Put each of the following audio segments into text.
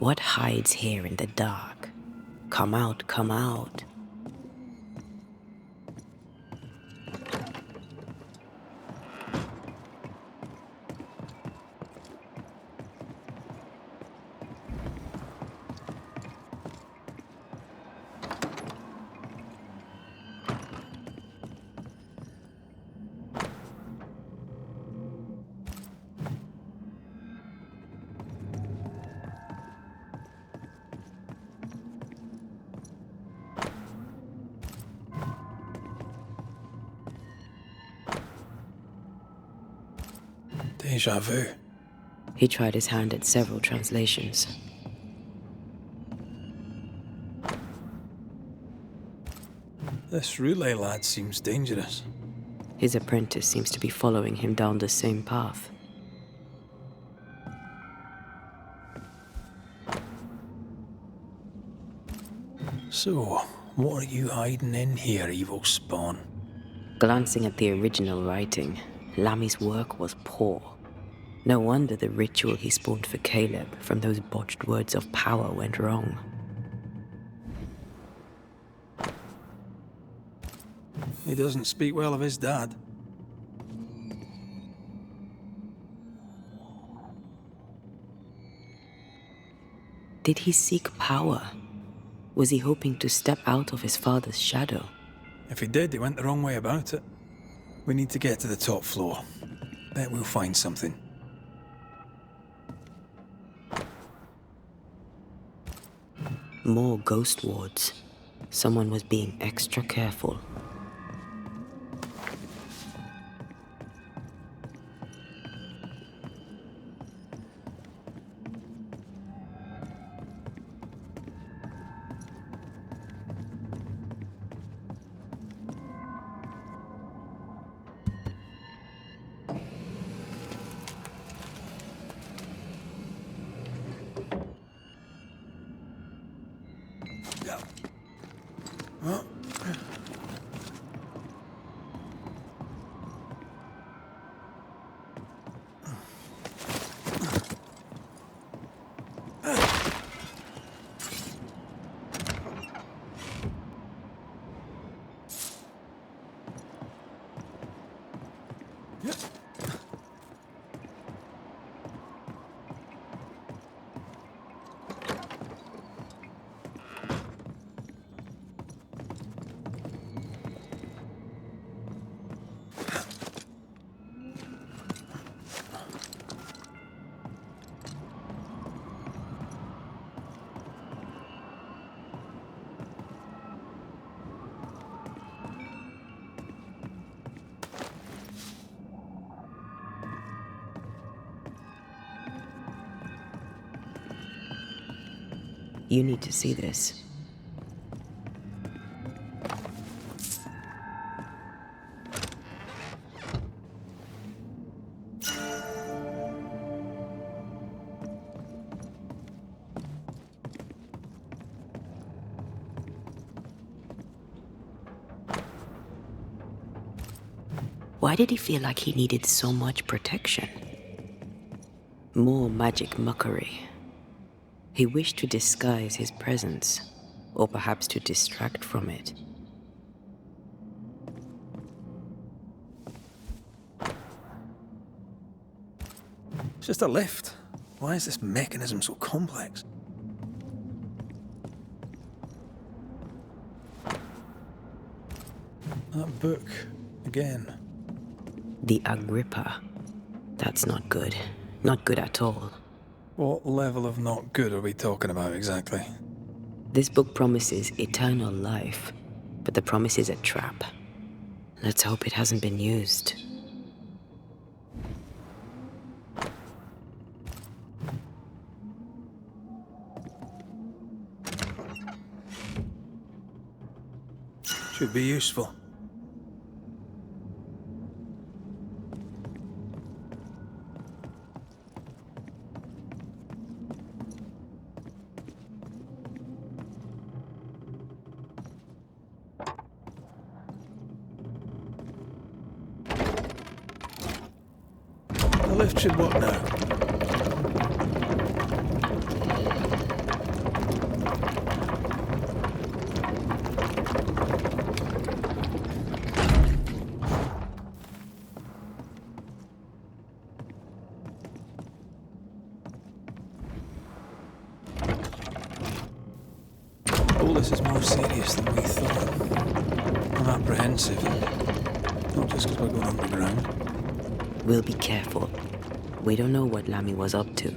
What hides here in the dark? Come out, come out. Deja vu. He tried his hand at several translations. This relay lad seems dangerous. His apprentice seems to be following him down the same path. So, what are you hiding in here, evil spawn? Glancing at the original writing, Lammy's work was poor. No wonder the ritual he spawned for Caleb from those botched words of power went wrong. He doesn't speak well of his dad. Did he seek power? Was he hoping to step out of his father's shadow? If he did, he went the wrong way about it. We need to get to the top floor. Bet we'll find something. More ghost wards. Someone was being extra careful. You need to see this. Why did he feel like he needed so much protection? More magic mockery. He wished to disguise his presence, or perhaps to distract from it. It's just a lift. Why is this mechanism so complex? That book, again. The Agrippa. That's not good. Not good at all. What level of not good are we talking about exactly? This book promises eternal life, but the promise is a trap. Let's hope it hasn't been used. Should be useful. The lift should work now. All this is more serious than we thought. I'm apprehensive. Not just because we're going underground. We'll be careful. We don't know what Lammy was up to,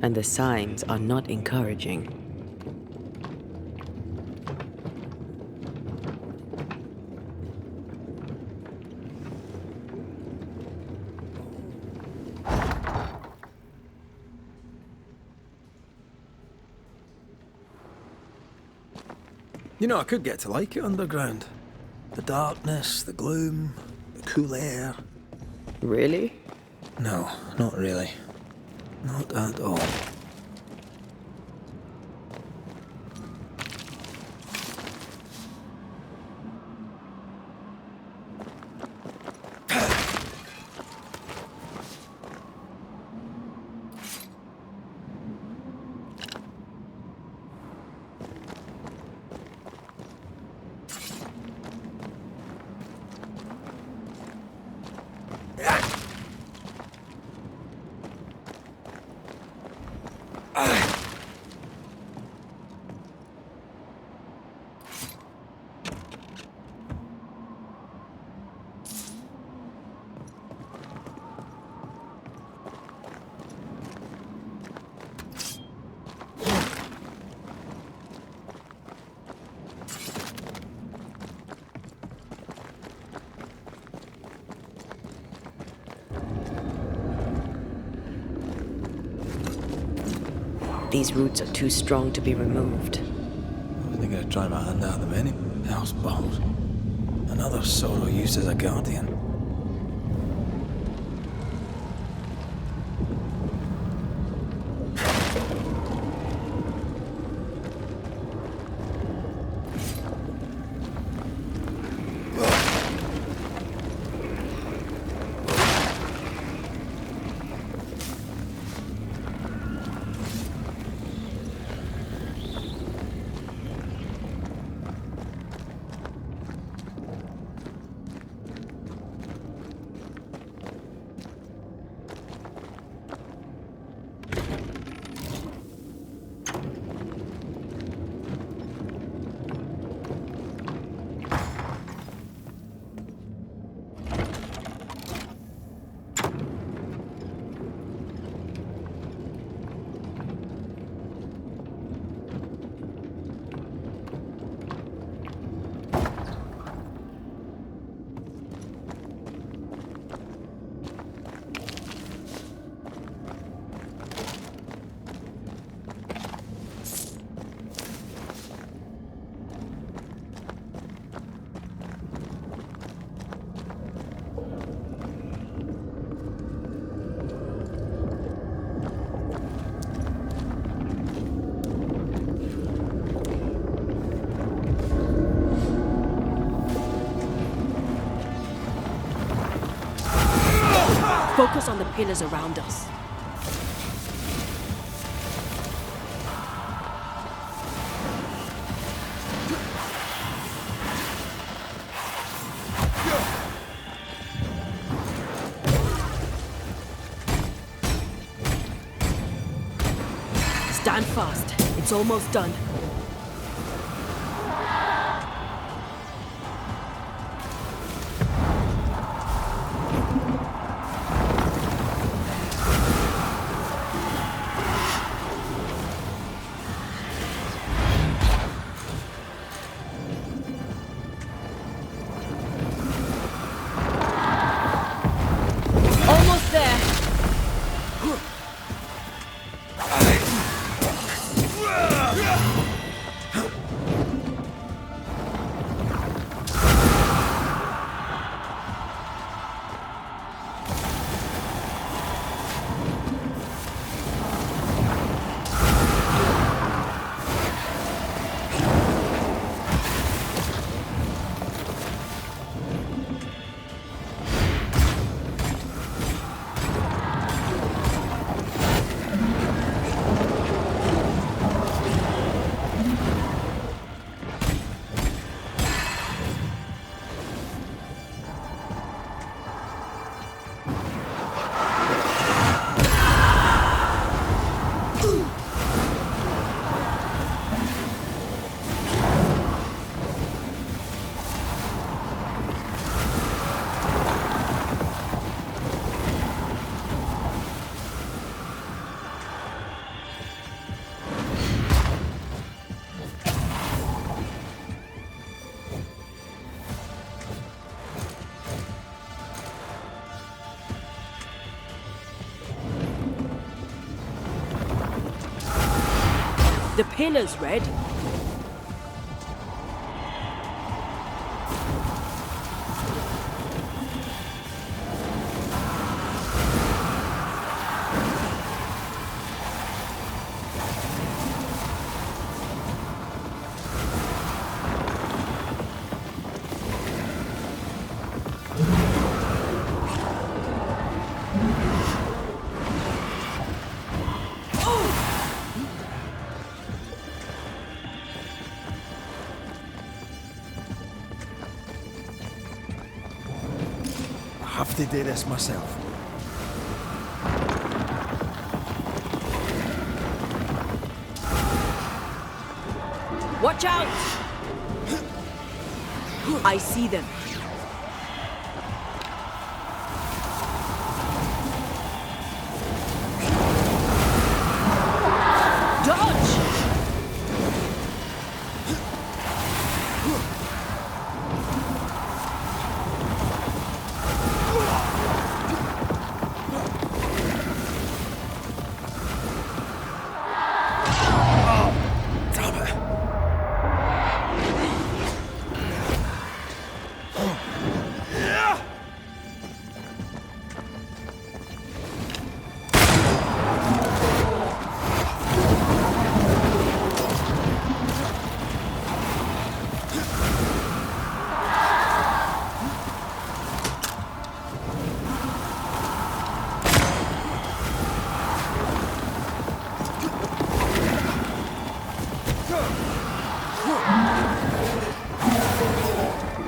and the signs are not encouraging. You know, I could get to like it underground. The darkness, the gloom, the cool air. Really? No, not really. Not at all. These roots are too strong to be removed. I was going to try my hand out of them any house balls. Another sorrow used as a guardian. Focus on the pillars around us. Stand fast. It's almost done. Almost there. pillars, Red. I have to do this myself. Watch out! I see them. Dodge!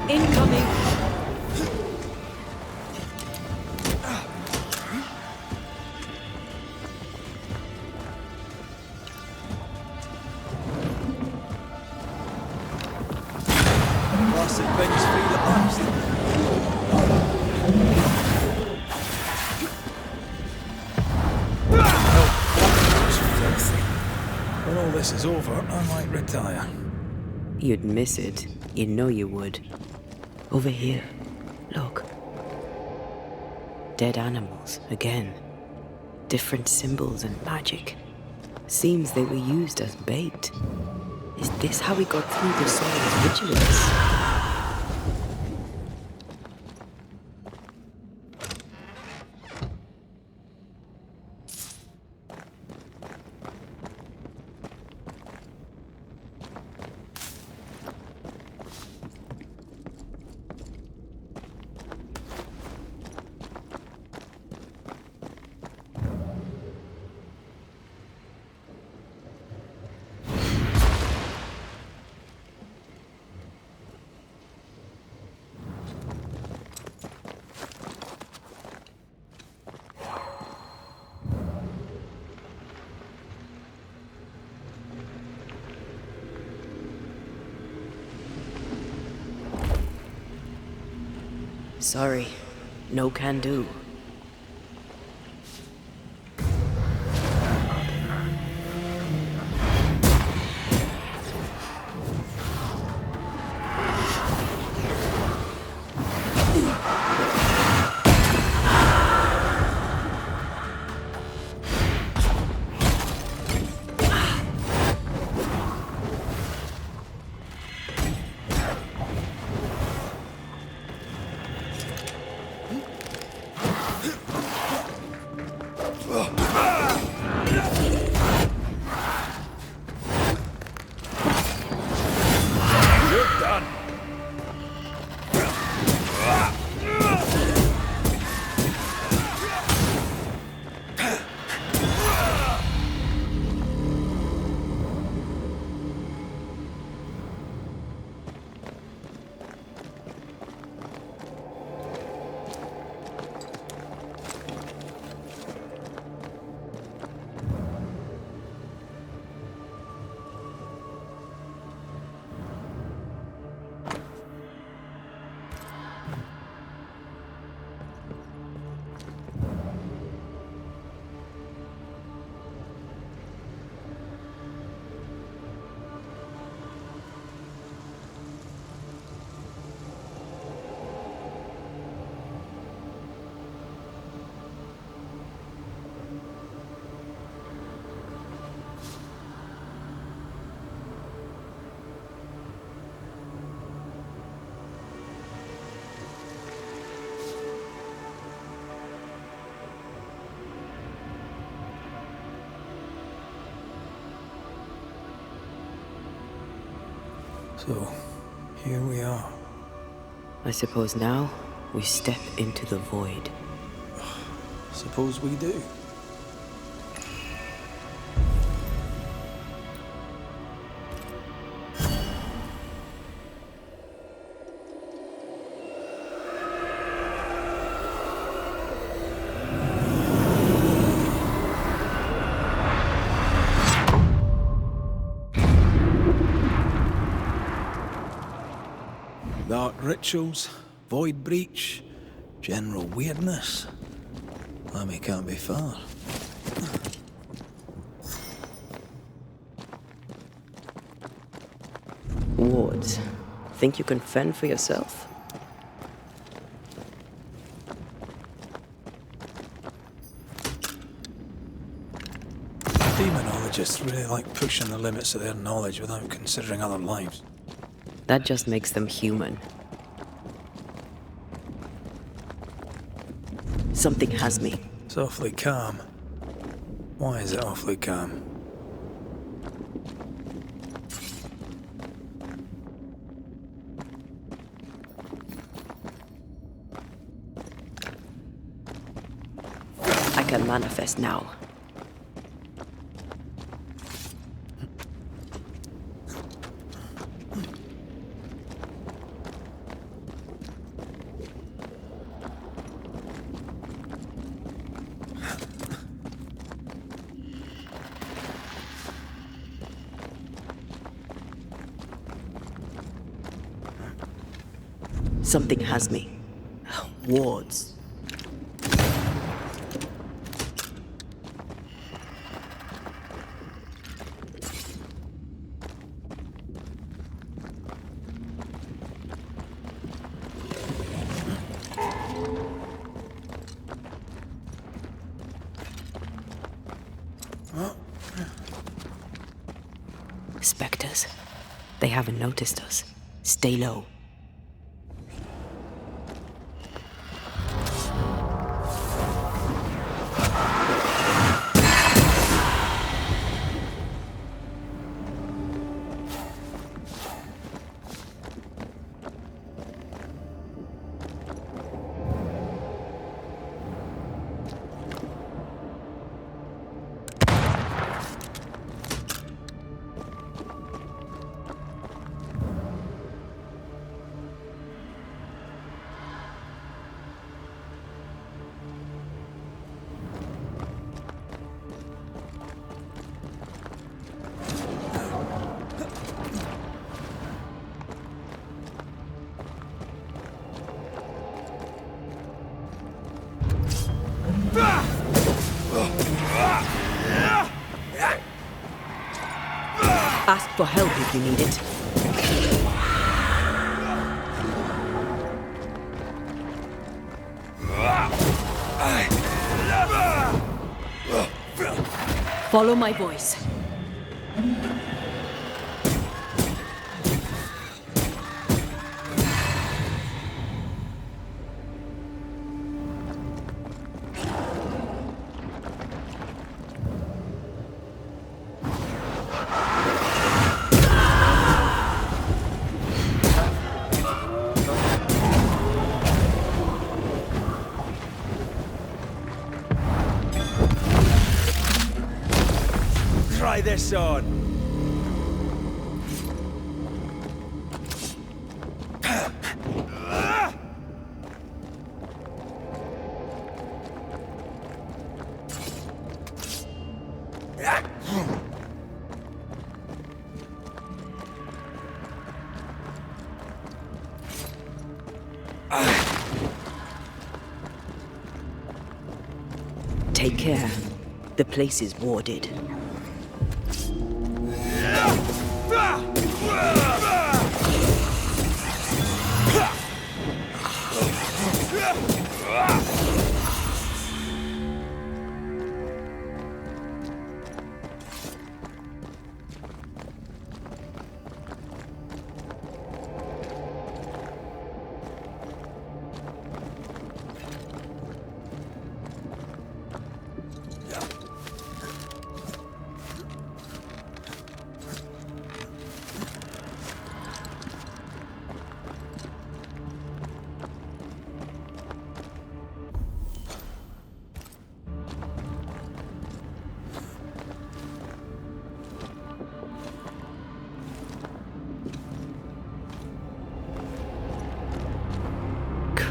Incoming! Classic bench speed at last. When all this is over, I might retire. You'd miss it. You know you would. Over here. Look. Dead animals, again. Different symbols and magic. Seems they were used as bait. Is this how we got through the soul's vigilance? Sorry, no can do. So, here we are. I suppose now we step into the void. Suppose we do. Dark rituals, void breach, general weirdness. Lammy can't be far. Wards, think you can fend for yourself? Demonologists really like pushing the limits of their knowledge without considering other lives. That just makes them human. Something has me. It's awfully calm. Why is it awfully calm? I can manifest now. Something has me. Wards. Spectres. They haven't noticed us. Stay low. Ask for help if you need it. Follow my voice. Try this on. Take care. The place is warded.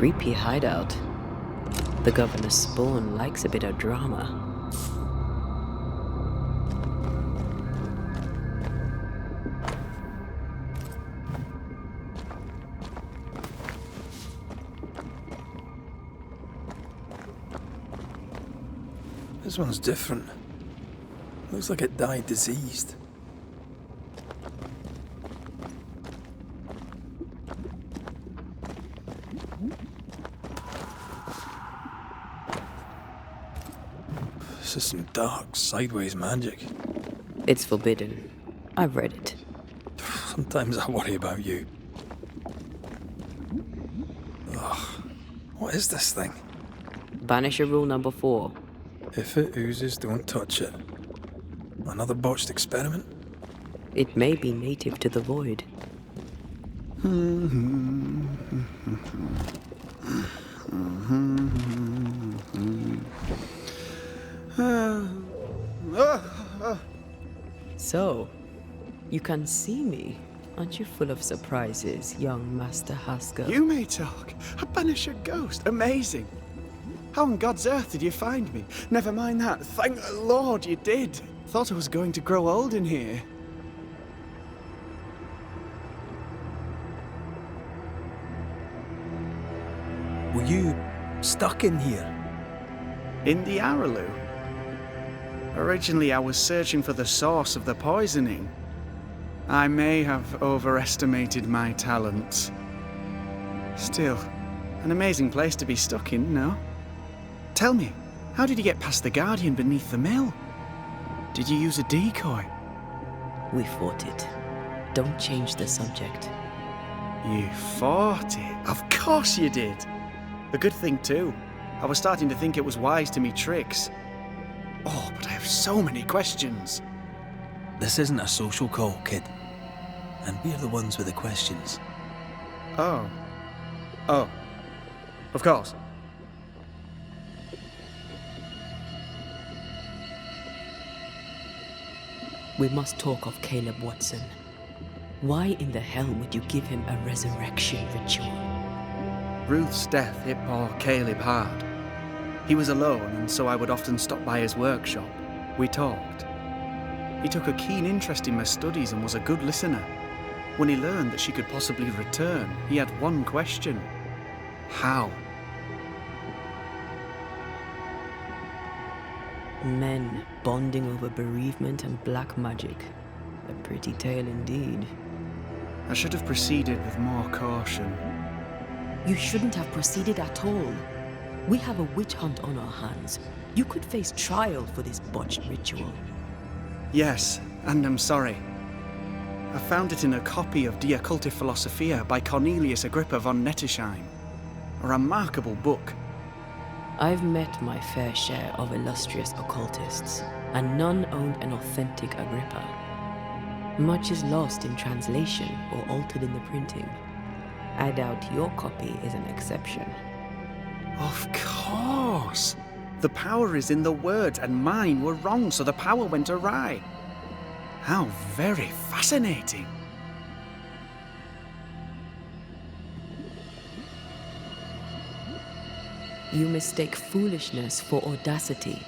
creepy hideout. The governor's spawn likes a bit of drama. This one's different. Looks like it died diseased. This is some dark, sideways magic. It's forbidden. I've read it. Sometimes I worry about you. Ugh. What is this thing? Banisher rule number 4. If it oozes, don't touch it. Another botched experiment? It may be native to the void. So, you can see me. Aren't you full of surprises, young Master Haskell? You may talk. A Banisher ghost. Amazing. How on God's earth did you find me? Never mind that. Thank the Lord you did. Thought I was going to grow old in here. Were you stuck in here? In the Araloo? Originally, I was searching for the source of the poisoning. I may have overestimated my talents. Still, an amazing place to be stuck in, no? Tell me, how did you get past the Guardian beneath the mill? Did you use a decoy? We fought it. Don't change the subject. You fought it? Of course you did. A good thing too. I was starting to think it was wise to me tricks. Oh, but I have so many questions. This isn't a social call, kid. And we're the ones with the questions. Oh. Of course. We must talk of Caleb Watson. Why in the hell would you give him a resurrection ritual? Ruth's death hit poor Caleb hard. He was alone, and so I would often stop by his workshop. We talked. He took a keen interest in my studies and was a good listener. When he learned that she could possibly return, he had one question. How? Men bonding over bereavement and black magic. A pretty tale indeed. I should have proceeded with more caution. You shouldn't have proceeded at all. We have a witch hunt on our hands. You could face trial for this botched ritual. Yes, and I'm sorry. I found it in a copy of De Occulti Philosophia by Cornelius Agrippa von Nettesheim. A remarkable book. I've met my fair share of illustrious occultists, and none owned an authentic Agrippa. Much is lost in translation or altered in the printing. I doubt your copy is an exception. Of course! The power is in the words, and mine were wrong, so the power went awry. How very fascinating! You mistake foolishness for audacity.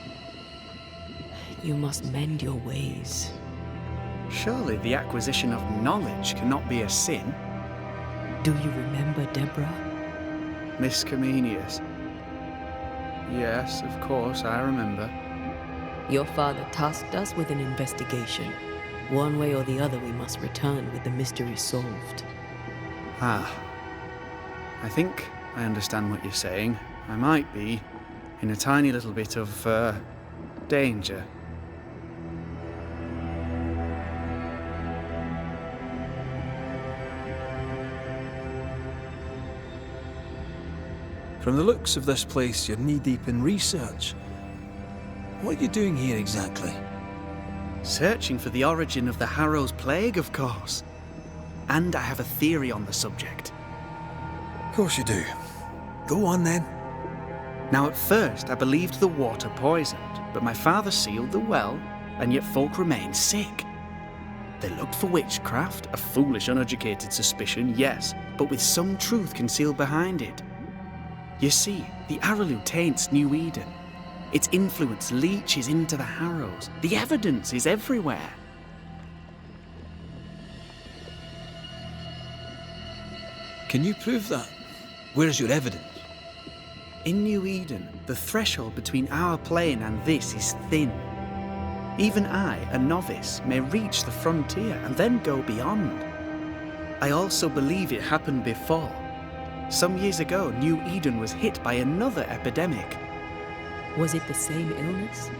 You must mend your ways. Surely the acquisition of knowledge cannot be a sin. Do you remember Deborah? Miss Comenius. Yes, of course, I remember. Your father tasked us with an investigation. One way or the other, we must return with the mystery solved. Ah. I think I understand what you're saying. I might be in a tiny little bit of, danger. From the looks of this place, you're knee-deep in research. What are you doing here exactly? Searching for the origin of the Harrow's Plague, of course. And I have a theory on the subject. Of course you do. Go on then. Now, at first, I believed the water poisoned, but my father sealed the well, and yet folk remained sick. They looked for witchcraft, a foolish, uneducated suspicion, yes, but with some truth concealed behind it. You see, the Araloo taints New Eden. Its influence leaches into the Harrows. The evidence is everywhere. Can you prove that? Where's your evidence? In New Eden, the threshold between our plane and this is thin. Even I, a novice, may reach the frontier and then go beyond. I also believe it happened before. Some years ago, New Eden was hit by another epidemic. Was it the same illness?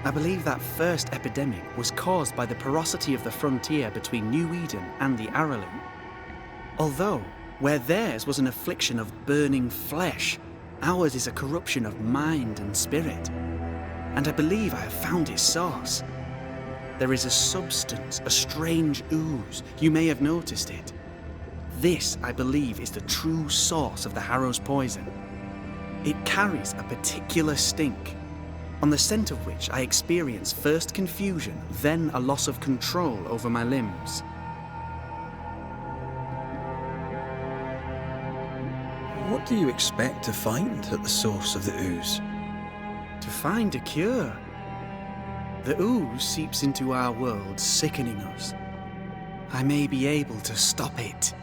I believe that first epidemic was caused by the porosity of the frontier between New Eden and the Araloo. Although, where theirs was an affliction of burning flesh, ours is a corruption of mind and spirit. And I believe I have found its source. There is a substance, a strange ooze. You may have noticed it. This, I believe, is the true source of the Harrow's poison. It carries a particular stink, on the scent of which I experience first confusion, then a loss of control over my limbs. What do you expect to find at the source of the ooze? To find a cure. The ooze seeps into our world, sickening us. I may be able to stop it.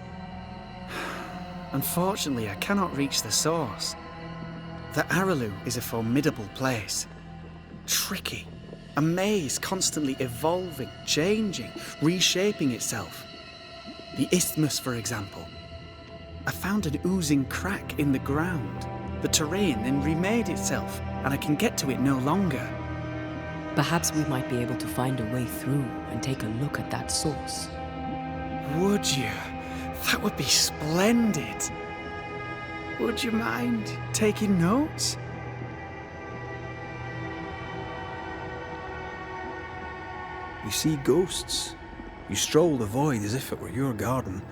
Unfortunately, I cannot reach the source. The Araloo is a formidable place. Tricky. A maze constantly evolving, changing, reshaping itself. The isthmus, for example. I found an oozing crack in the ground. The terrain then remade itself, and I can get to it no longer. Perhaps we might be able to find a way through and take a look at that source. Would you? That would be splendid. Would you mind taking notes? You see ghosts. You stroll the void as if it were your garden.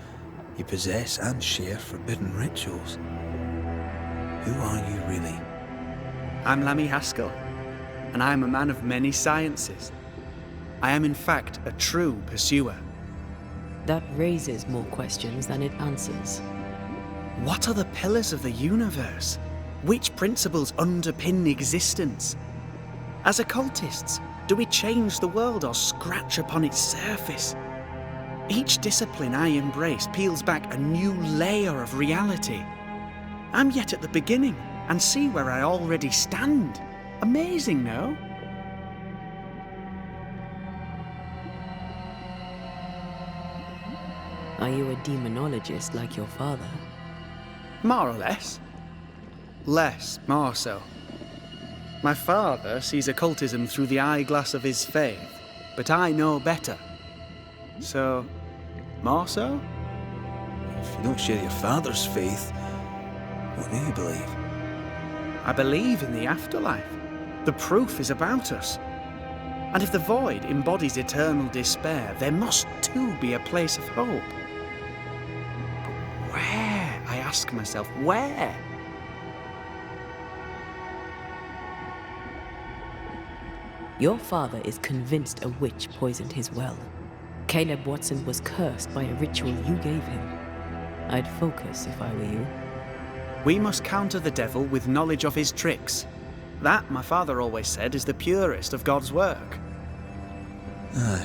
You possess and share forbidden rituals. Who are you really? I'm Lammy Haskell, and I am a man of many sciences. I am in fact a true pursuer. That raises more questions than it answers. What are the pillars of the universe? Which principles underpin existence? As occultists, do we change the world or scratch upon its surface? Each discipline I embrace peels back a new layer of reality. I'm yet at the beginning, and see where I already stand. Amazing, no? Are you a demonologist like your father? More or less. More so. My father sees occultism through the eyeglass of his faith, but I know better. So, more so? If you don't share your father's faith, what do you believe? I believe in the afterlife. The proof is about us. And if the void embodies eternal despair, there must too be a place of hope. But where? I ask myself, where? Your father is convinced a witch poisoned his well. Caleb Watson was cursed by a ritual you gave him. I'd focus if I were you. We must counter the devil with knowledge of his tricks. That, my father always said, is the purest of God's work. I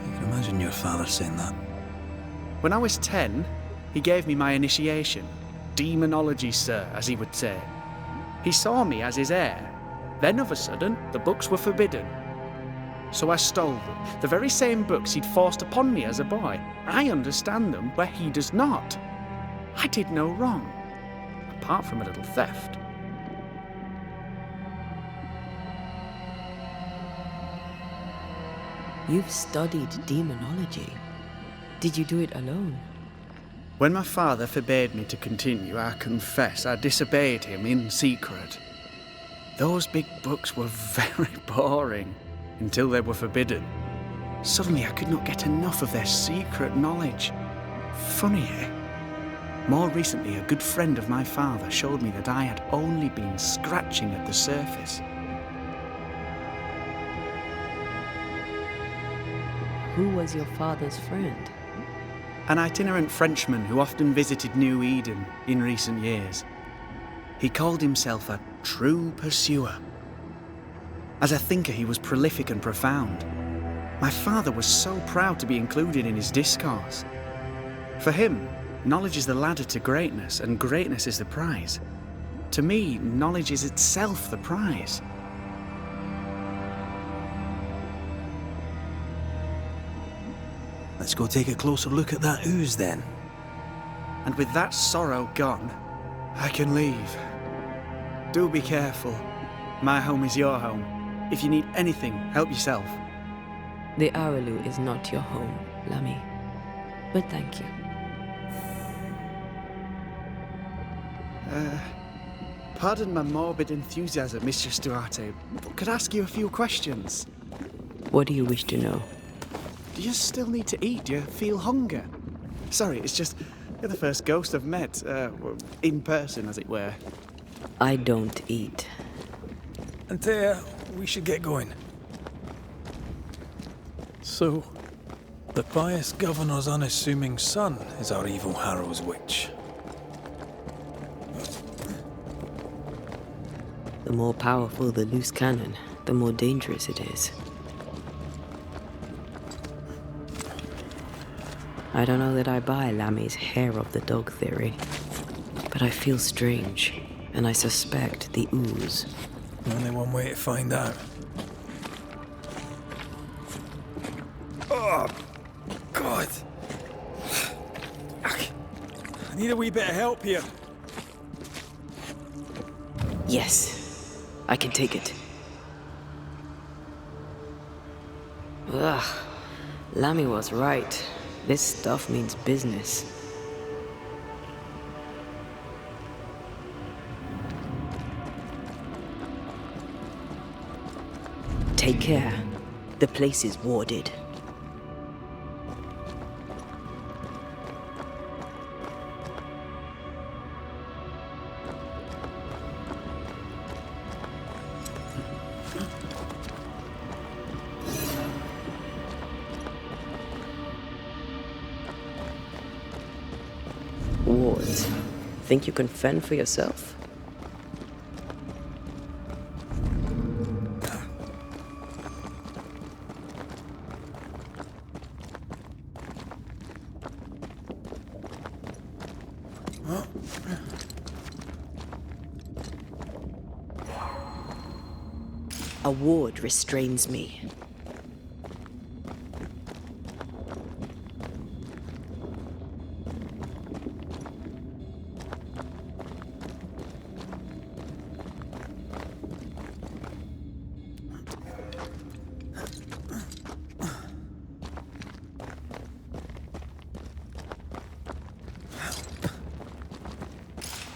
can imagine your father saying that. When I was 10, he gave me my initiation. Demonology, sir, as he would say. He saw me as his heir. Then, of a sudden, the books were forbidden. So I stole them, the very same books he'd forced upon me as a boy. I understand them where he does not. I did no wrong, apart from a little theft. You've studied demonology. Did you do it alone? When my father forbade me to continue, I confess I disobeyed him in secret. Those big books were very boring until they were forbidden. Suddenly I could not get enough of their secret knowledge. Funny, eh? More recently, a good friend of my father showed me that I had only been scratching at the surface. Who was your father's friend? An itinerant Frenchman who often visited New Eden in recent years. He called himself a true pursuer. As a thinker, he was prolific and profound. My father was so proud to be included in his discourse. For him, knowledge is the ladder to greatness, and greatness is the prize. To me, knowledge is itself the prize. Let's go take a closer look at that ooze then. And with that sorrow gone, I can leave. Do be careful. My home is your home. If you need anything, help yourself. The Araloo is not your home, Lamy. But thank you. Pardon my morbid enthusiasm, Mistress Duarte, but could I ask you a few questions? What do you wish to know? Do you still need to eat? Do you feel hunger? Sorry, it's just, you're the first ghost I've met, in person, as it were. I don't eat. Antea, we should get going. So, the pious governor's unassuming son is our evil Harrow's witch. The more powerful the loose cannon, the more dangerous it is. I don't know that I buy Lamy's hair of the dog theory, but I feel strange, and I suspect the ooze. Only one way to find out. Oh, God. I need a wee bit of help here. Yes, I can take it. Ugh, Lamy was right. This stuff means business. Take care. The place is warded. Wards, think you can fend for yourself? A ward restrains me.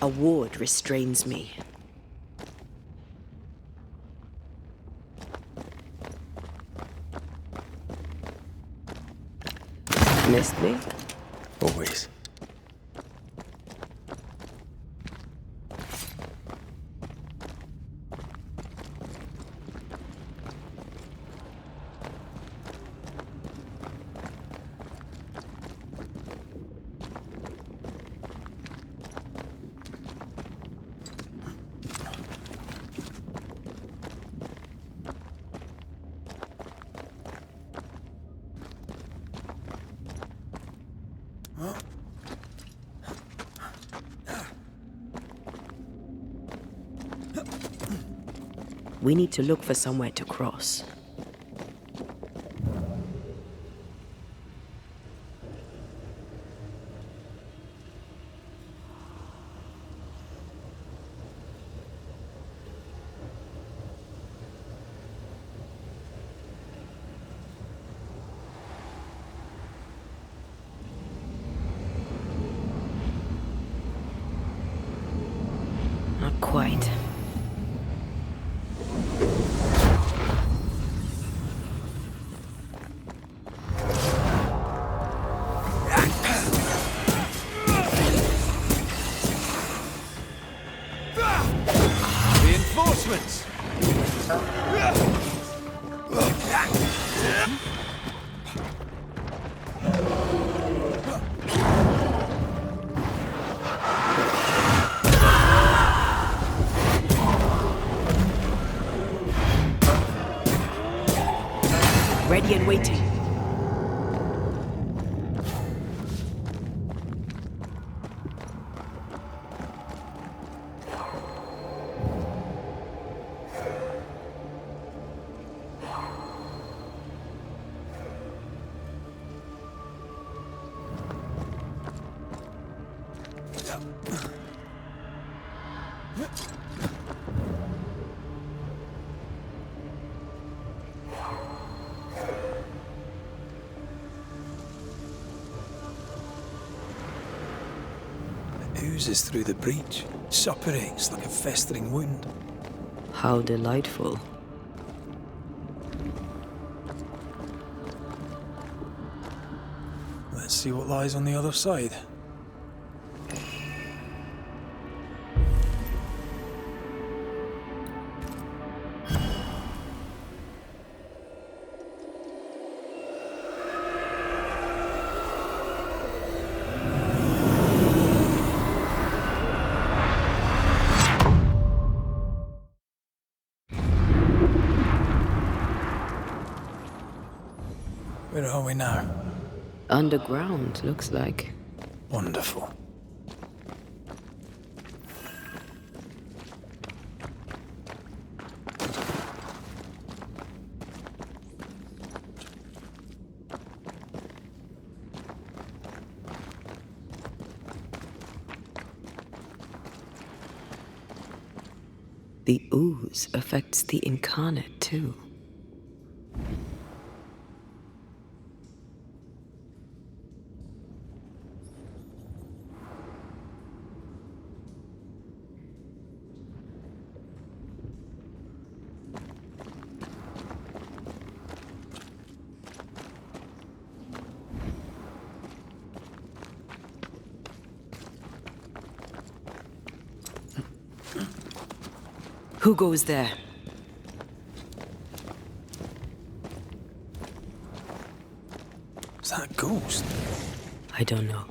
A ward restrains me. Missed me? Always. We need to look for somewhere to cross. Not quite. Reinforcements! ready and waiting. Oozes through the breach, suppurates like a festering wound. How delightful. Let's see what lies on the other side. Where are we now? Underground, looks like. Wonderful. The ooze affects the incarnate too. Who goes there? Is that a ghost? I don't know.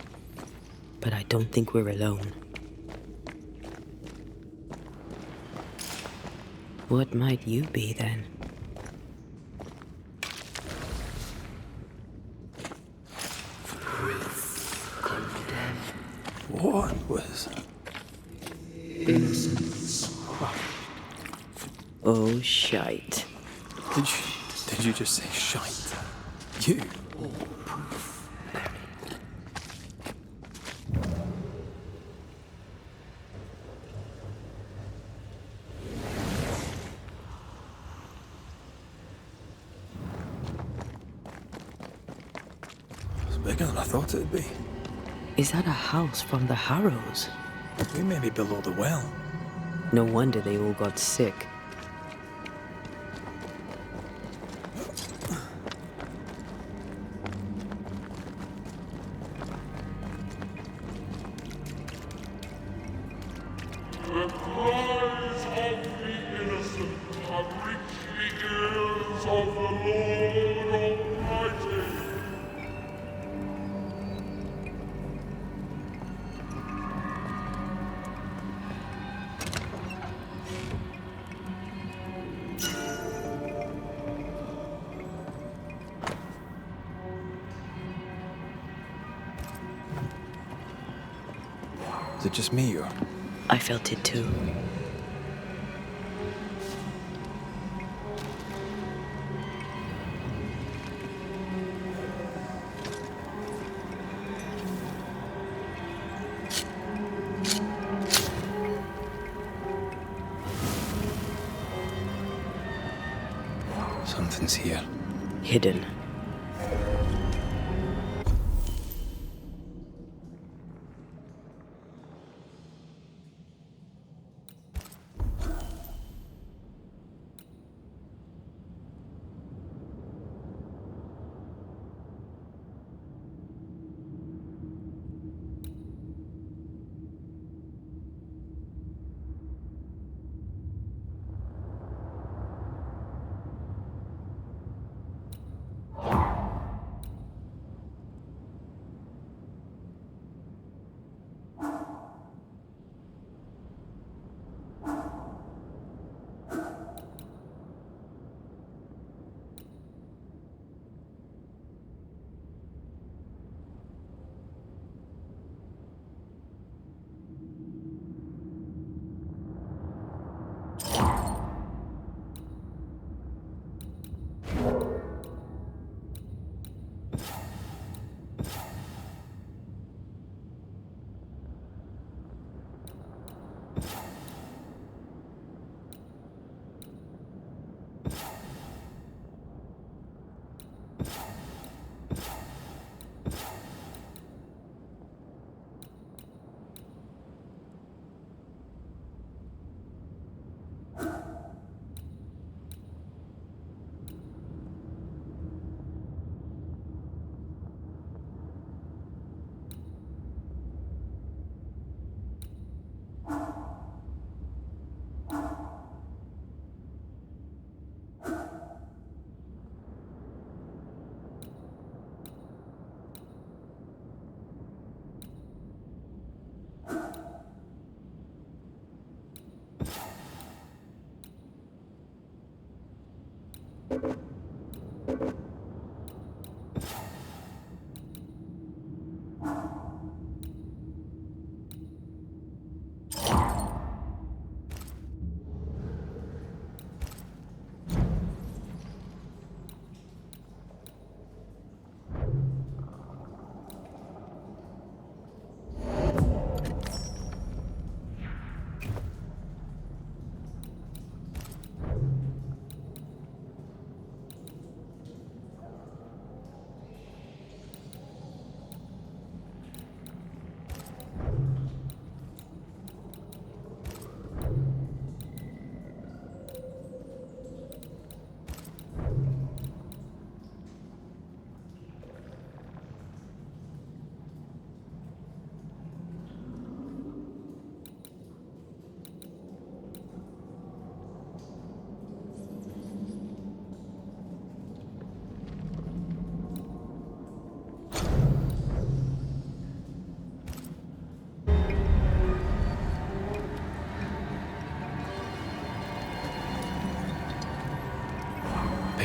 But I don't think we're alone. What might you be then? What was... Oh, shite. Did you just say shite? You? It's bigger than I thought it'd be. Is that a house from the Harrows? We may be below the well. No wonder they all got sick. The cries of the innocent have reached the ears of the Lord Almighty. Is it just me or... I felt it too. Something's here. Hidden.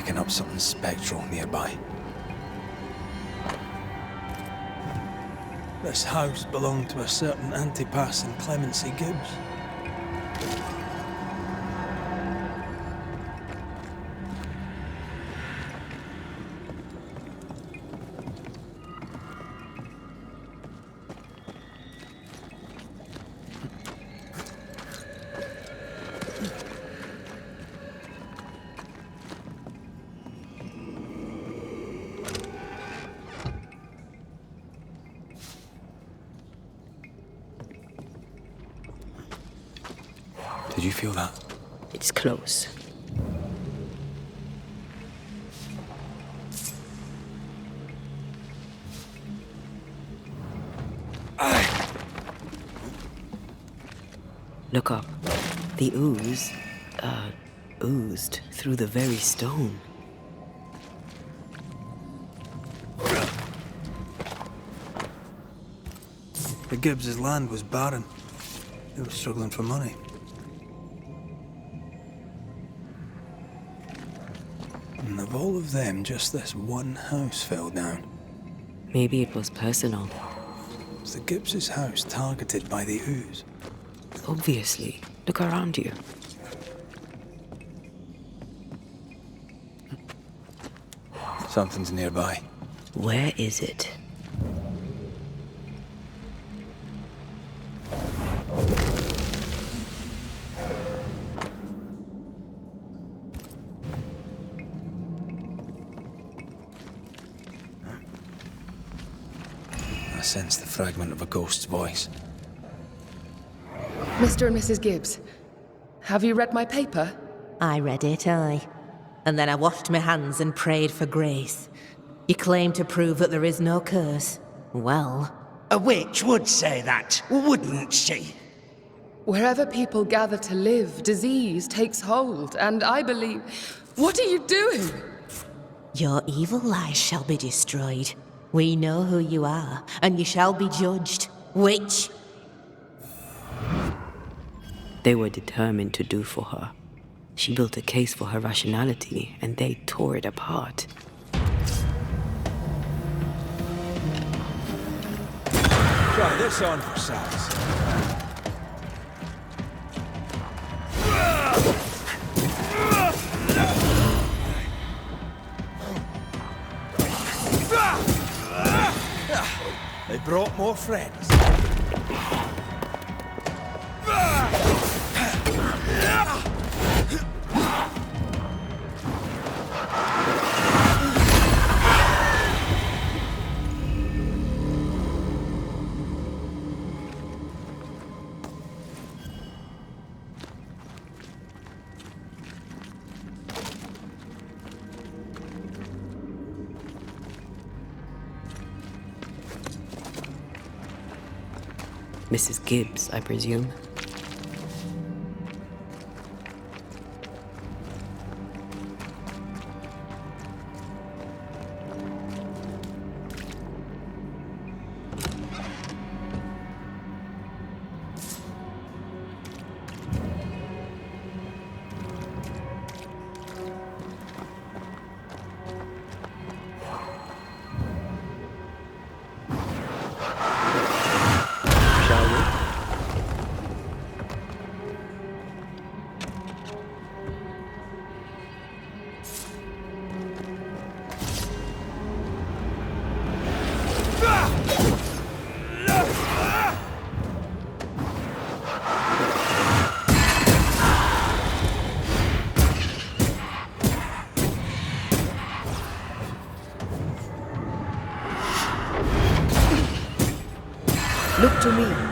picking up something spectral nearby. This house belonged to a certain Antipas and Clemency Gibbs. Did you feel that? It's close. Look up. The ooze, oozed through the very stone. The Gibbs' land was barren. They were struggling for money. And of all of them, just this one house fell down. Maybe it was personal. Was the Gibbs' house targeted by the ooze? Obviously. Look around you. Something's nearby. Where is it? I sense the fragment of a ghost's voice. Mr. and Mrs. Gibbs, have you read my paper? I read it, aye. And then I washed my hands and prayed for grace. You claim to prove that there is no curse. Well, A witch would say that, wouldn't she? Wherever people gather to live, disease takes hold, and I believe... What are you doing? your evil lies shall be destroyed. We know who you are, and you shall be judged. Witch! They were determined to do for her. She built a case for her rationality, and they tore it apart. Try this on for size. They brought more friends. Mrs. Gibbs, I presume. Look to me.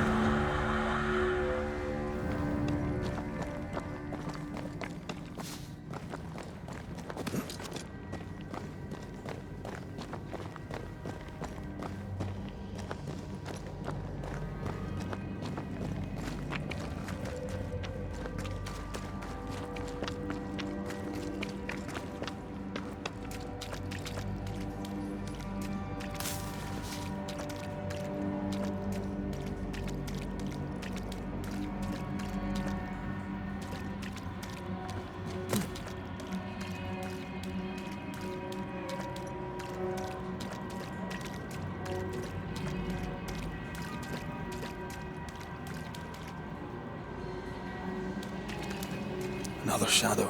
another shadow.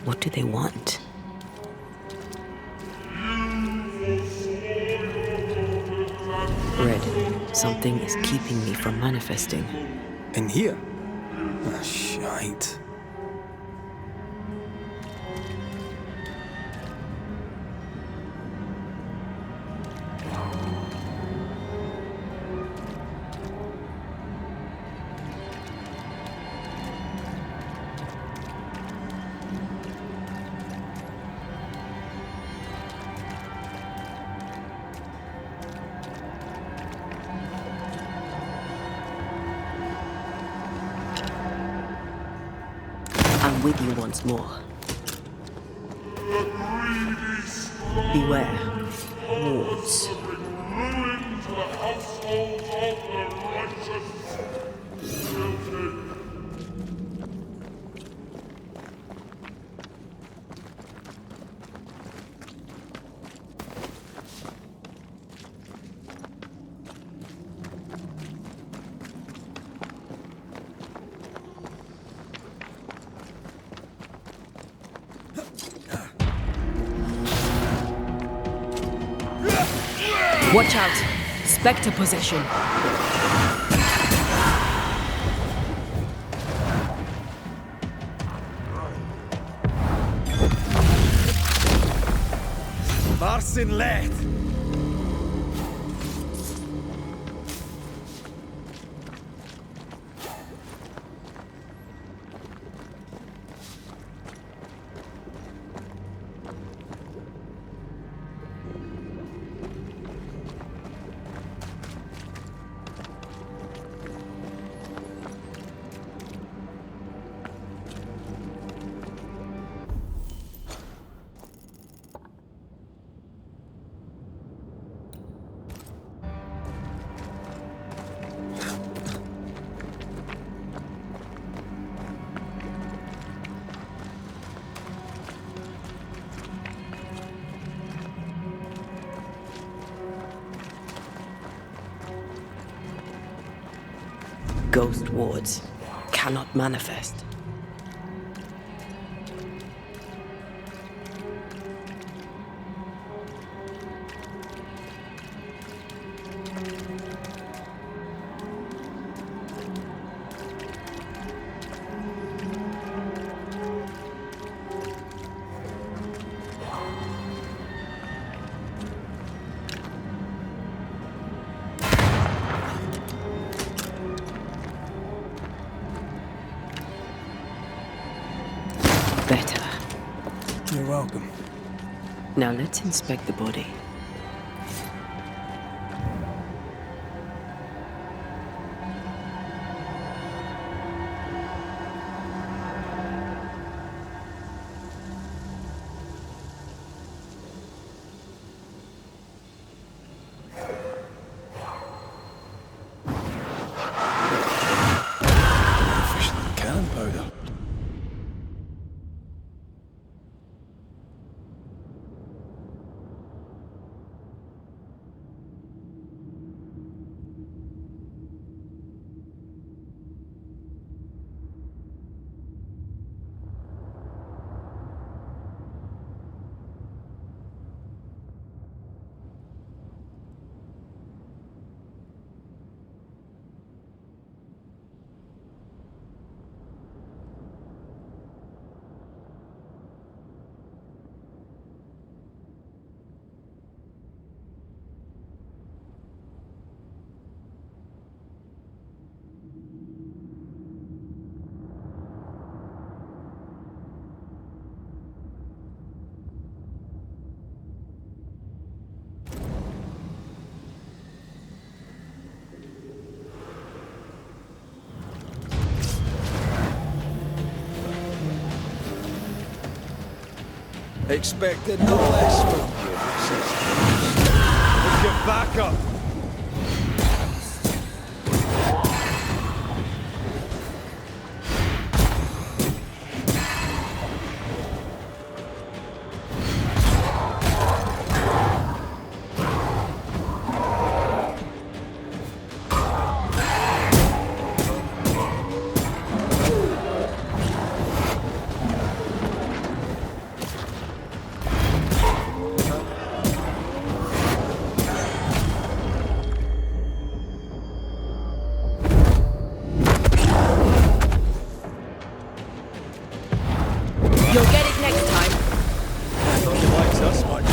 What do they want? Red, something is keeping me from manifesting. In here? Ah, shite. I'm with you once more. Beware. Wards. Ruin to the households of the righteous. Watch out! Spectre possession! Marsin Let! Ghost wards cannot manifest. Better. You're welcome. Now let's inspect the body. Efficient cannon powder. Expected no less from you. Let's get back up. You'll get it next time. Nobody likes us much.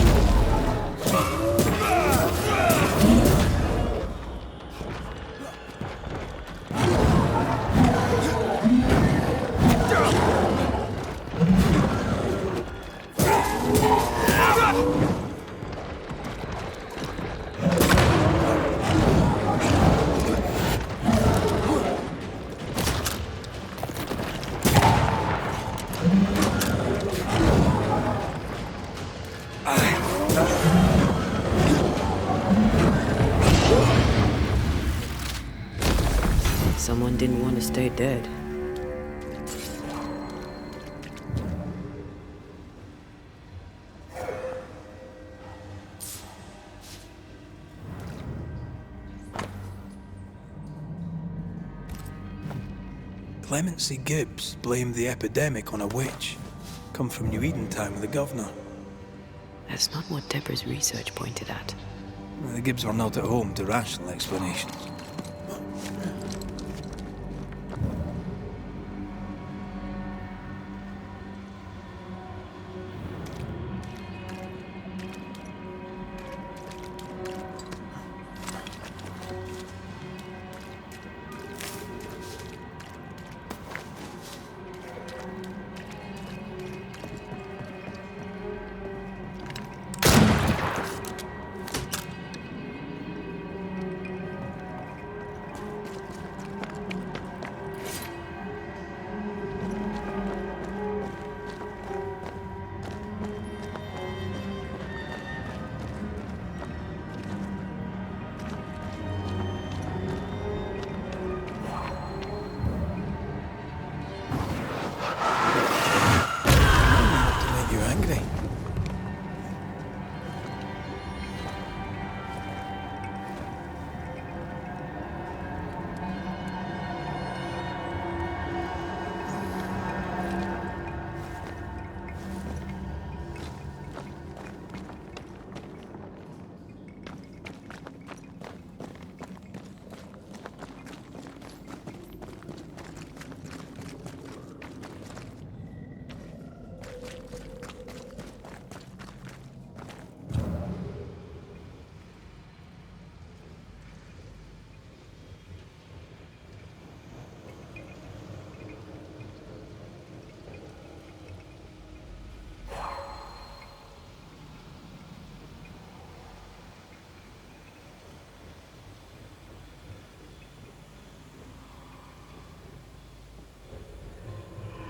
Someone didn't want to stay dead. Clemency Gibbs blamed the epidemic on a witch. Come from New Eden town with the governor. That's not what Deborah's research pointed at. The Gibbs were not at home to rational explanations.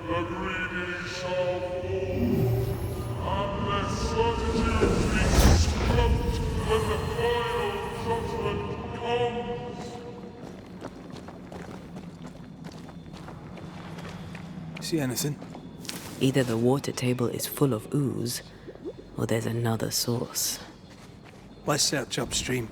The greedy shall fall, unless certitude be swept when the final judgment comes. See anything? Either the water table is full of ooze, or there's another source. Let's search upstream.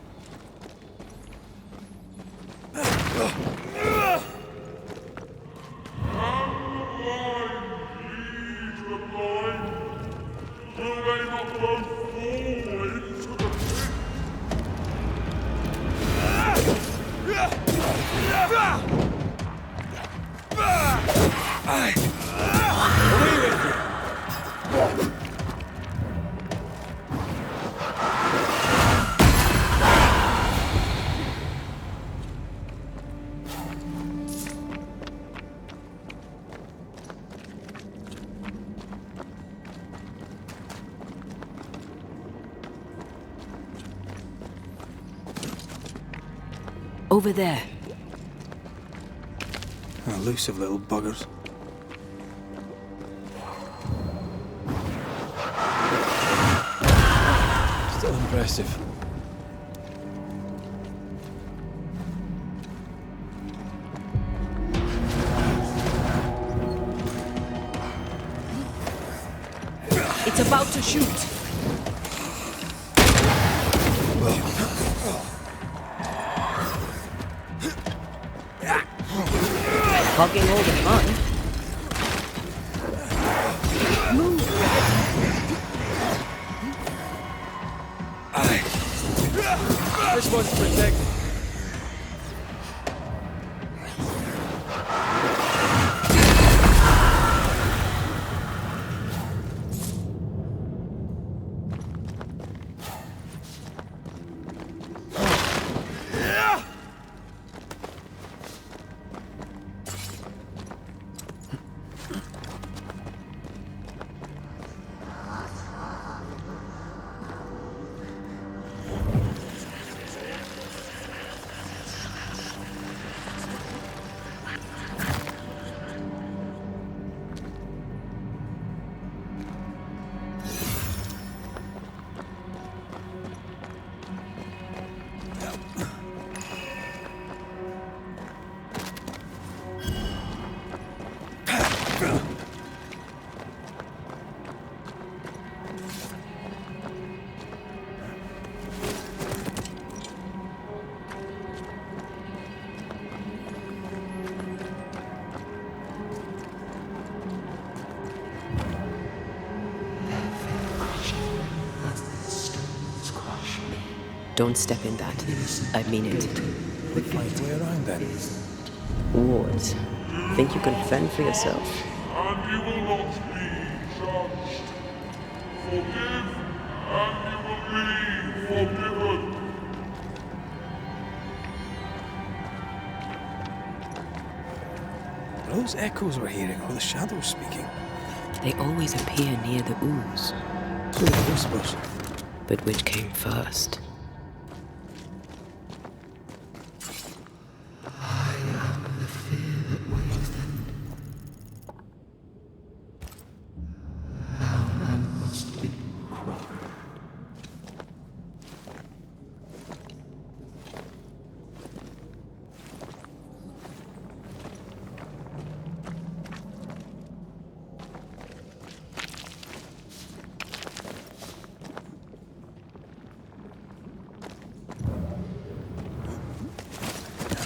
Over there. Elusive little buggers. Still impressive. It's about to shoot. Hogging all the fun. This one's protected. Don't step in that. I mean it. We'll find a way around then. Wards, think you can fend for yourself? And you will not be judged. Forgive, and you will be forgiven. Are those echoes we're hearing, or the shadows speaking? They always appear near the ooze. So the whispers. But which came first?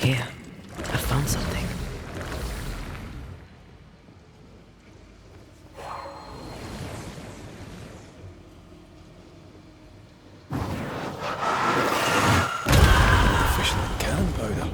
Here, I found something. Official cannon powder.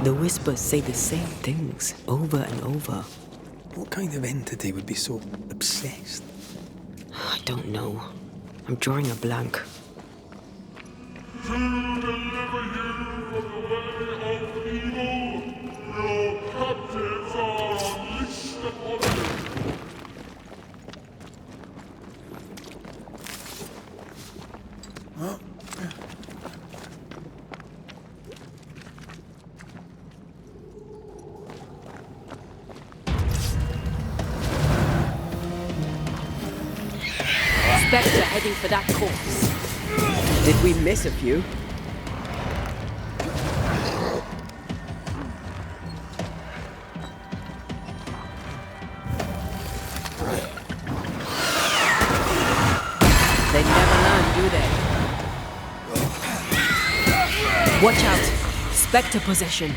The whispers say the same things over and over. What kind of entity would be so obsessed? I don't know. I'm drawing a blank. To deliver you from the way of evil, your captives are unleashed. spectre heading for that corpse. Did we miss a few? They never learn, do they? Watch out! Spectre possession.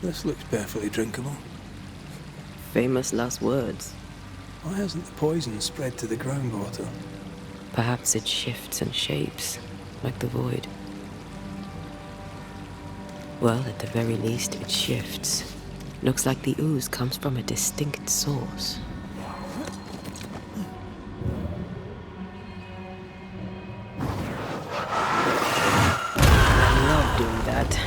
This looks perfectly drinkable. Famous last words. Why hasn't the poison spread to the groundwater? Perhaps it shifts and shapes, like the void. Well, at the very least, it shifts. Looks like the ooze comes from a distinct source. I love doing that.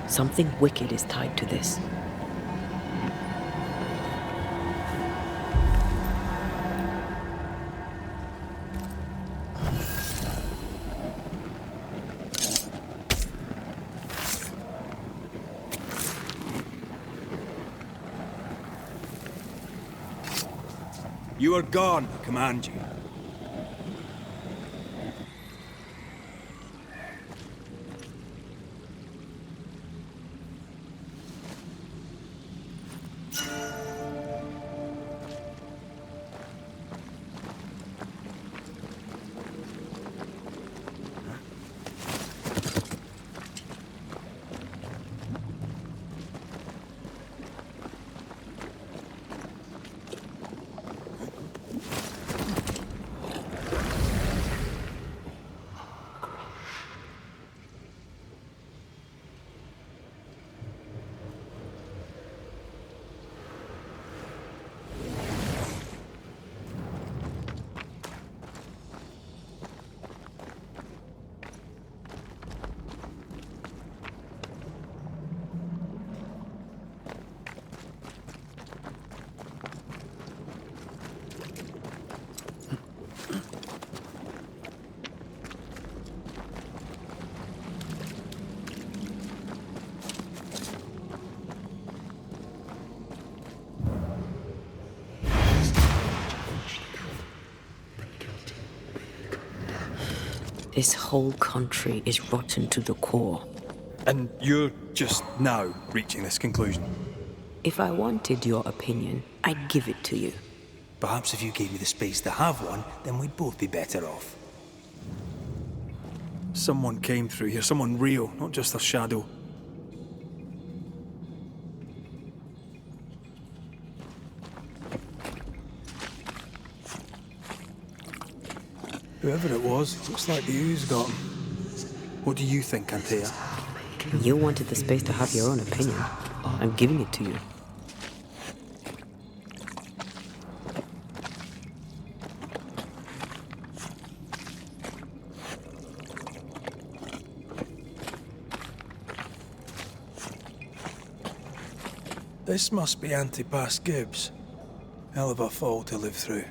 Something wicked is tied to this. You are gone, I command you. This whole country is rotten to the core. And you're just now reaching this conclusion? If I wanted your opinion, I'd give it to you. Perhaps if you gave me the space to have one, then we'd both be better off. Someone came through here, someone real, not just a shadow. Whoever it was, it looks like the ooze got him. What do you think, Antea? You wanted the space to have your own opinion. I'm giving it to you. This must be Antipas Gibbs. Hell of a fall to live through.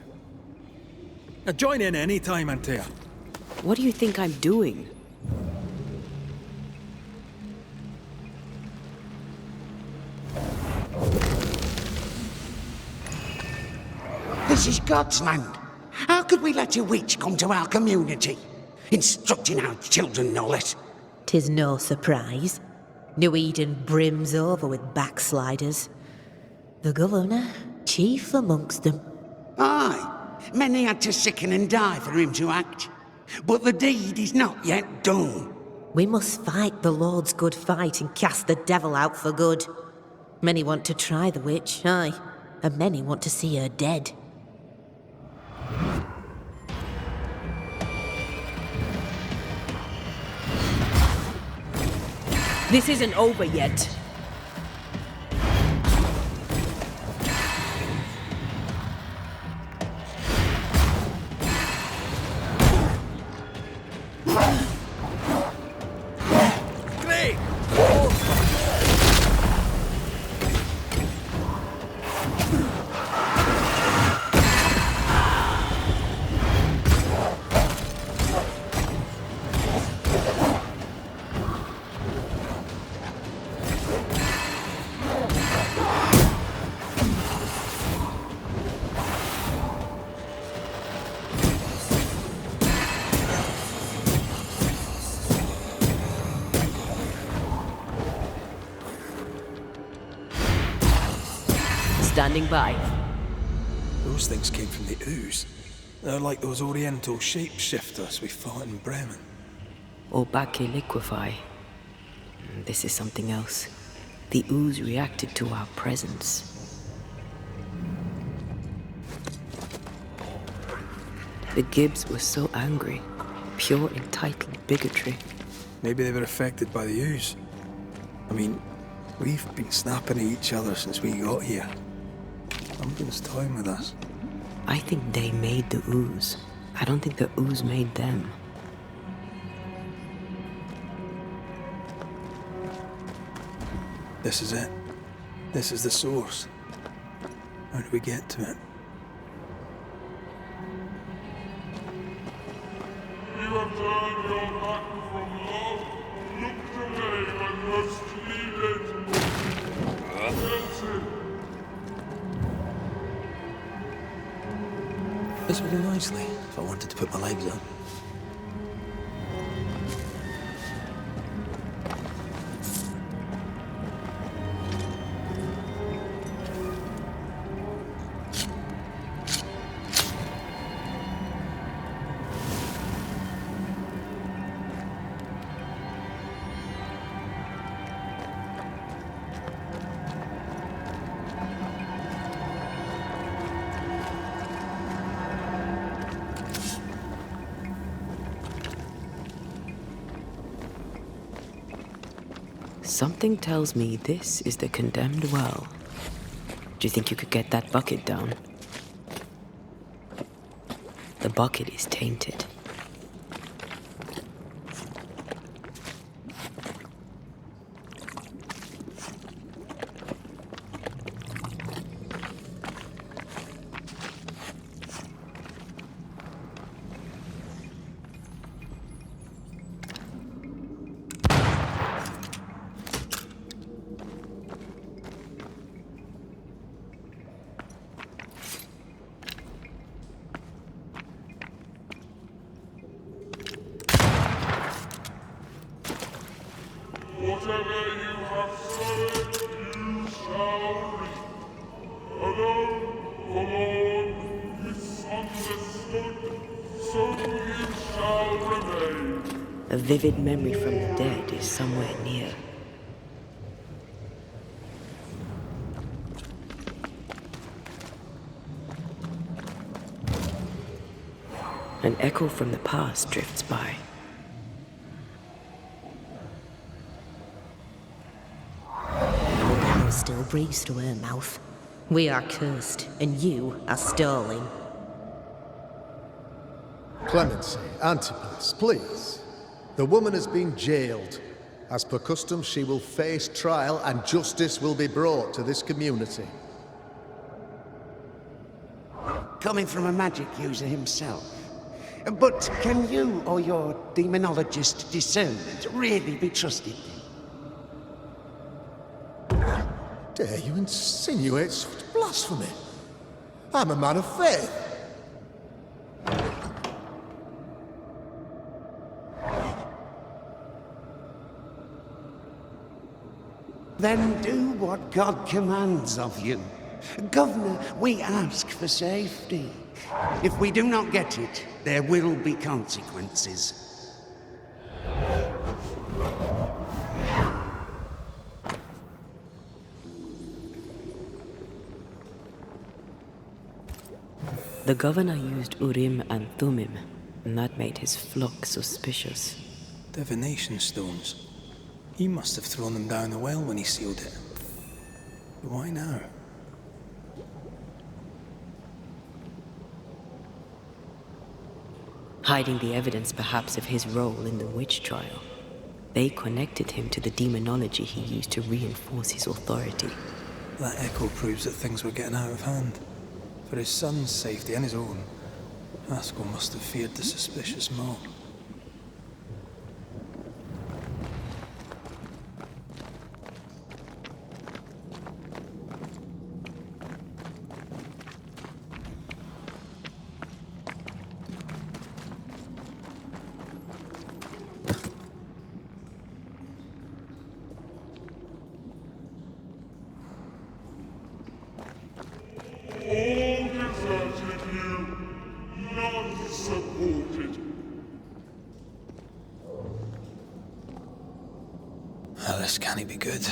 Join in any time, Antea. What do you think I'm doing? This is God's land. How could we let a witch come to our community? Instructing our children, no less. 'Tis no surprise. New Eden brims over with backsliders. The governor, chief amongst them. Aye, many had to sicken and die for him to act. But the deed is not yet done. We must fight the Lord's good fight and cast the devil out for good. Many want to try the witch, aye, and many want to see her dead. This isn't over yet. Standing by. Those things came from the ooze. They're like those oriental shapeshifters we fought in Bremen. Or Bacche liquefy. This is something else. The ooze reacted to our presence. The Gibbs were so angry. Pure entitled bigotry. Maybe they were affected by the ooze. I mean, we've been snapping at each other since we got here. Something's toying with us. I think they made the ooze. I don't think the ooze made them. This is it. This is the source. How do we get to it? You have turned your back from love, looked away when most needed. Guilty. This would do nicely if I wanted to put my legs up. Something tells me this is the condemned well. Do you think you could get that bucket down? The bucket is tainted. Whatever you have sown, you shall reap. Alone, forlorn, misunderstood, so you shall remain. A vivid memory from the dead is somewhere near. An echo from the past drifts by. Still breathes through her mouth. We are cursed, and you are stolen. Clemency, Antipas, please. The woman has been jailed. As per custom, she will face trial and justice will be brought to this community. Coming from a magic user himself. But can you or your demonologist discernment really be trusted? Dare you insinuate such blasphemy? I'm a man of faith. Then do what God commands of you. Governor, we ask for safety. If we do not get it, there will be consequences. The governor used Urim and Thummim, and that made his flock suspicious. Divination stones. He must have thrown them down the well when he sealed it. But why now? Hiding the evidence perhaps of his role in the witch trial. They connected him to the demonology he used to reinforce his authority. That echo proves that things were getting out of hand. For his son's safety and his own, Haskell must have feared the suspicious mob. All deserted you, none supported. This can't be good.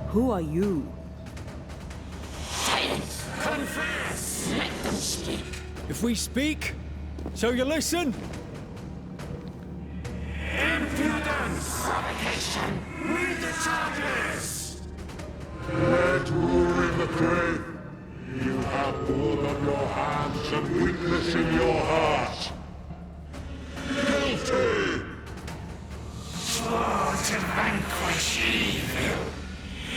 Who are you? Confess! Let them speak! If we speak, shall you listen? Impudence! Provocation! Read the charges! Let in the grave. You have blood on your hands and weakness in your heart. Guilty! Swore to vanquish evil.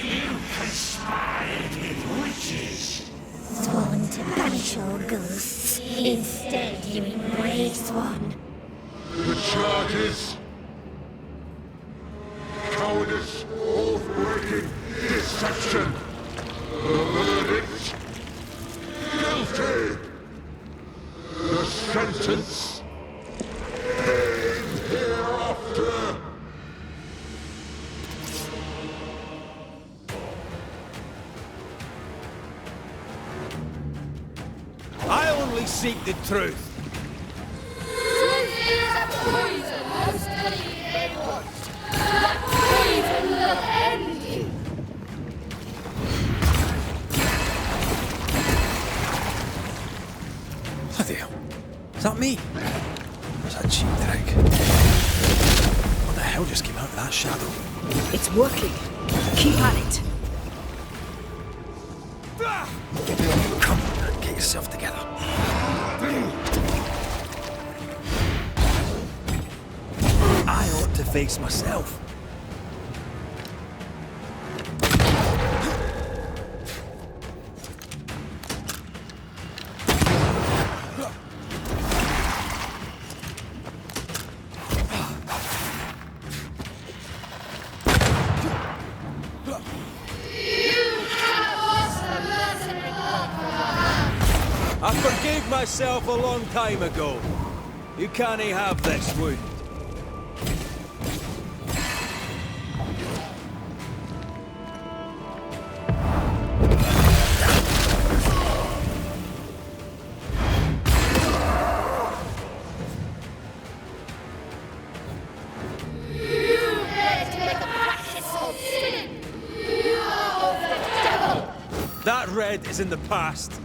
You conspired with witches. Sworn to banish all ghosts. Instead, you embrace one. The charges. Cowardice, oath-breaking, deception. The verdict. Guilty. The sentence. Pain hereafter. I only seek the truth. Truth is a poison, a study they want. That poison will end you. Bloody hell. Is that me? Where's that cheap trick? What the hell just came out of that shadow? It's working. Keep at it. Come on, get yourself together. I ought to face myself. I forgave myself a long time ago. You can't have this wound. That red is in the past.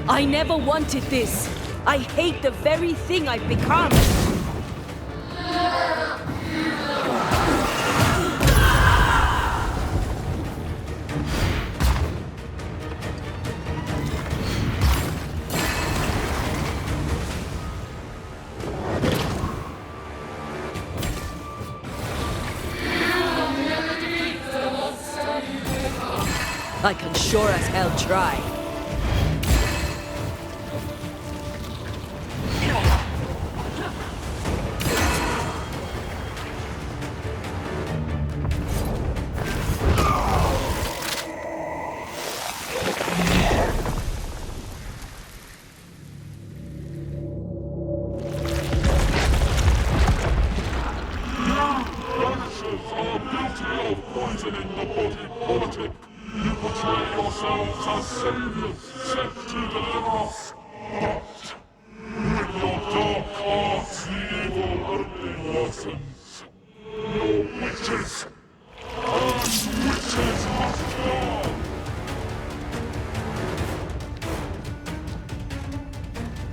I never wanted this. I hate the very thing I've become. I can sure as hell try. Banishers are guilty of poisoning the body politic. You portray yourselves as saviors sent to deliver us. But with your dark hearts, the evil only worsens. Your witches and witches must die.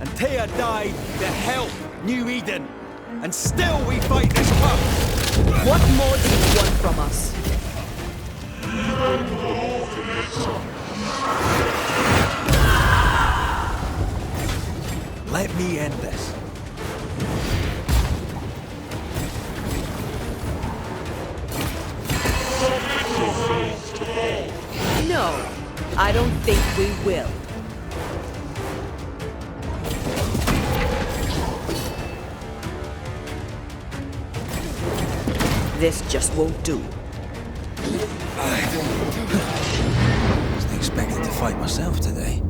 And Thea died to help New Eden. And still we fight this curse! What more do you want from us? Let me end this. No, I don't think we will. This just won't do. I wasn't expecting to fight myself today.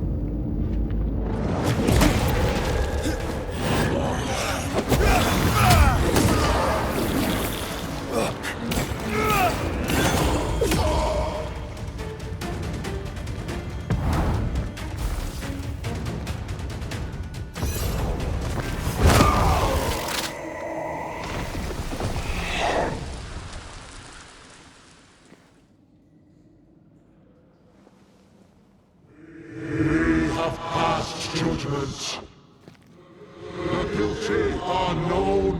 Judgment. The guilty are known.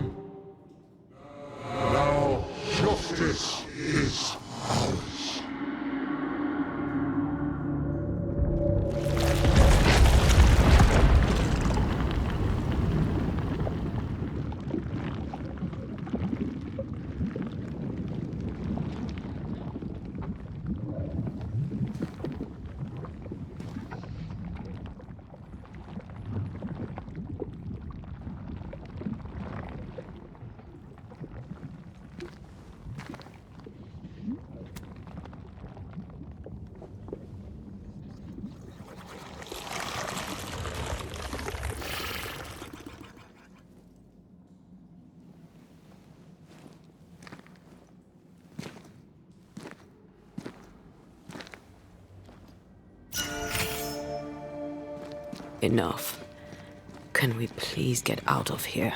Now justice is ours. Enough. Can we please get out of here?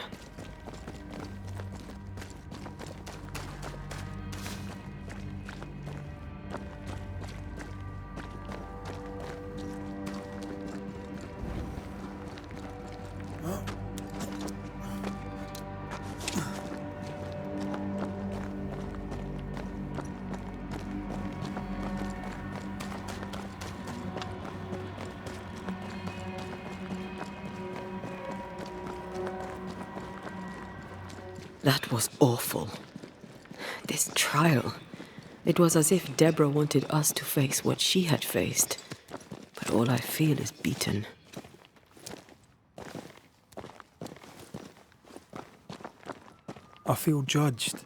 That was awful. This trial. It was as if Deborah wanted us to face what she had faced. But all I feel is beaten. I feel judged.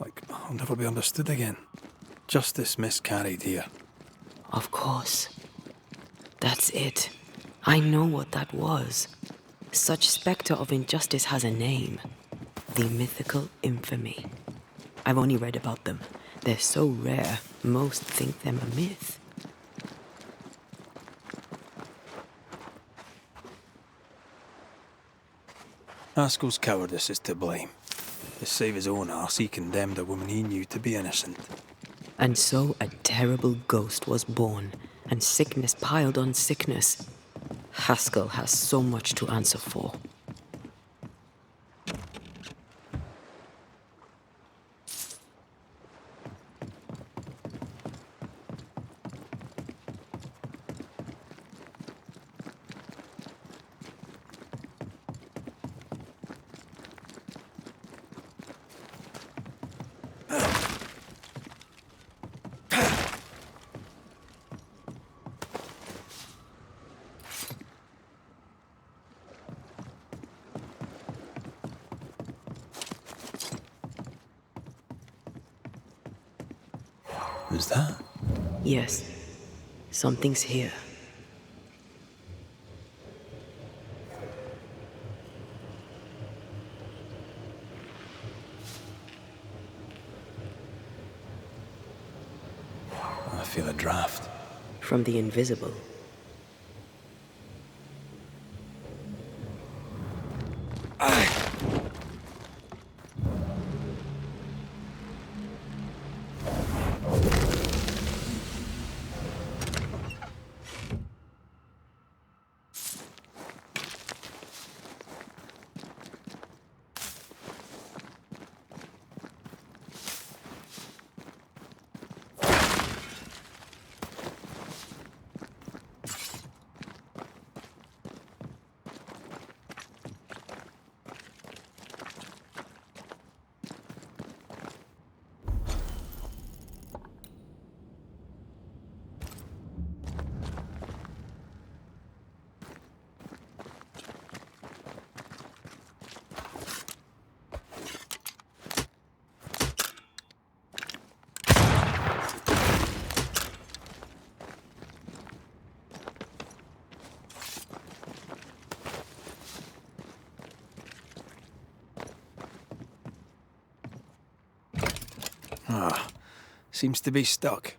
Like I'll never be understood again. Justice miscarried here. Of course. That's it. I know what that was. Such spectre of injustice has a name. The mythical infamy. I've only read about them. They're so rare, most think them a myth. Haskell's cowardice is to blame. To save his own arse, he condemned a woman he knew to be innocent. And so a terrible ghost was born, and sickness piled on sickness. Haskell has so much to answer for. Who's that? Yes, something's here. I feel a draft. From the invisible. Seems to be stuck.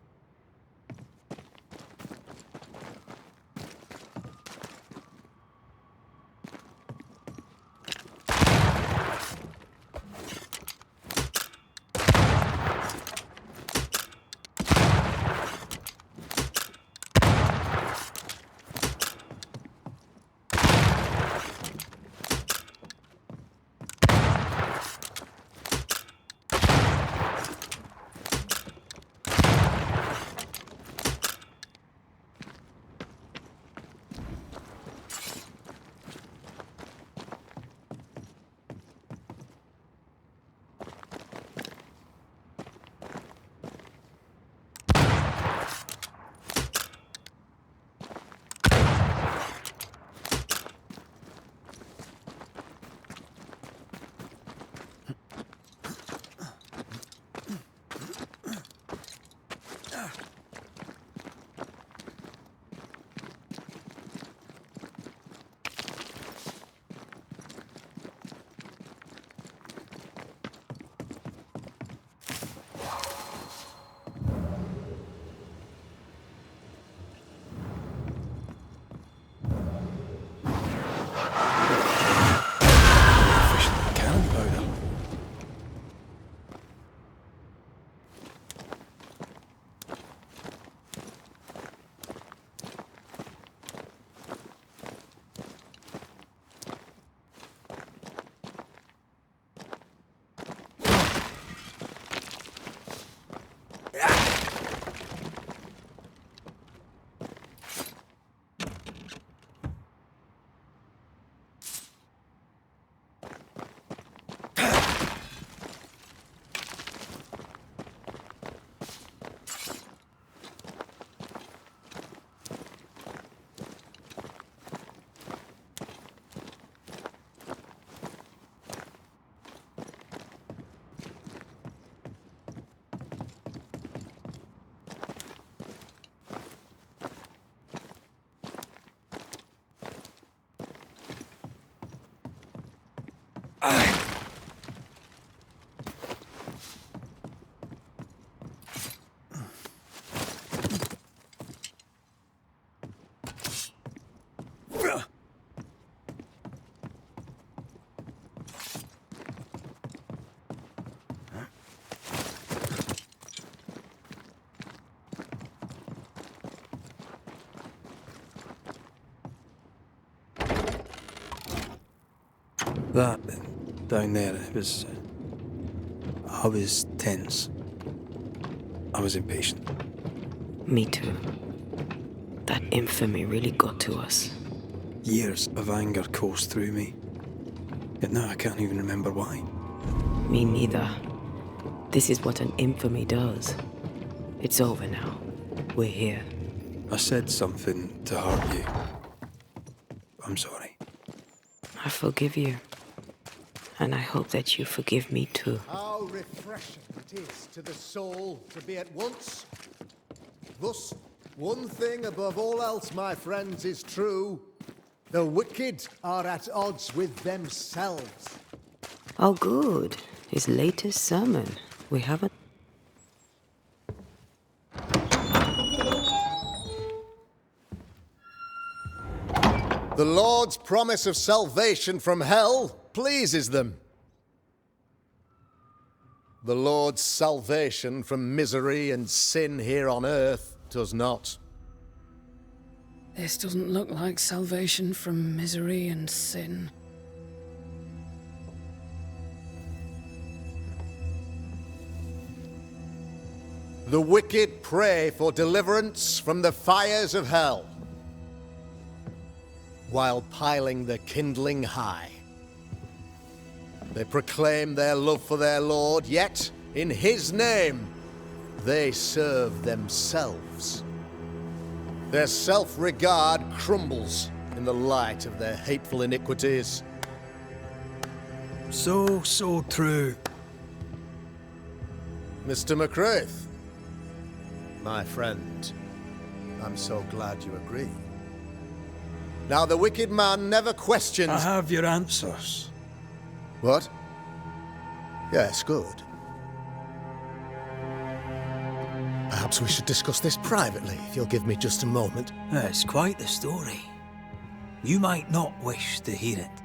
That, down there, it was... I was tense. I was impatient. Me too. That infamy really got to us. Years of anger coursed through me. Yet now I can't even remember why. Me neither. This is what an infamy does. It's over now. We're here. I said something to hurt you. I'm sorry. I forgive you. And I hope that you forgive me too. How refreshing it is to the soul to be at once. Thus, one thing above all else, my friends, is true. The wicked are at odds with themselves. Oh, good. His latest sermon. We haven't... The Lord's promise of salvation from hell pleases them. The Lord's salvation from misery and sin here on earth does not. This doesn't look like salvation from misery and sin. The wicked pray for deliverance from the fires of hell, while piling the kindling high. They proclaim their love for their Lord, yet, in His name, they serve themselves. Their self-regard crumbles in the light of their hateful iniquities. So true. Mr. McCraith, my friend, I'm so glad you agree. Now, the wicked man never questions... I have your answers. What? Yes, good. Perhaps we should discuss this privately, if you'll give me just a moment. It's quite the story. You might not wish to hear it.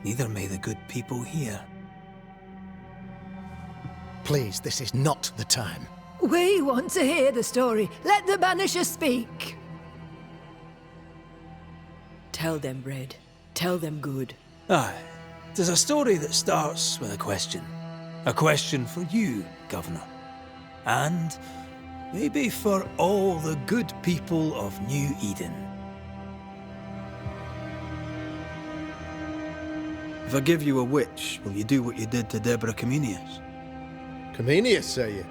Neither may the good people hear. Please, this is not the time. We want to hear the story. Let the Banishers speak. Tell them, Red. Tell them good. Aye. 'Tis a story that starts with a question. A question for you, Governor. And maybe for all the good people of New Eden. If I give you a witch, will you do what you did to Deborah Comenius? Comenius, say you?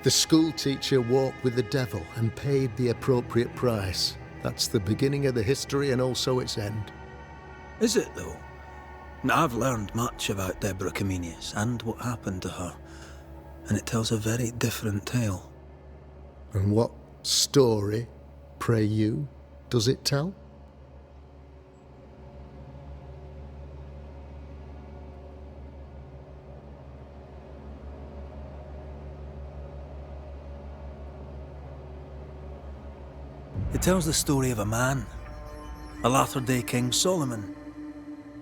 The school teacher walked with the devil and paid the appropriate price. That's the beginning of the history and also its end. Is it, though? I've learned much about Deborah Comenius and what happened to her, and it tells a very different tale. And what story, pray you, does it tell? It tells the story of a man, a latter-day King Solomon.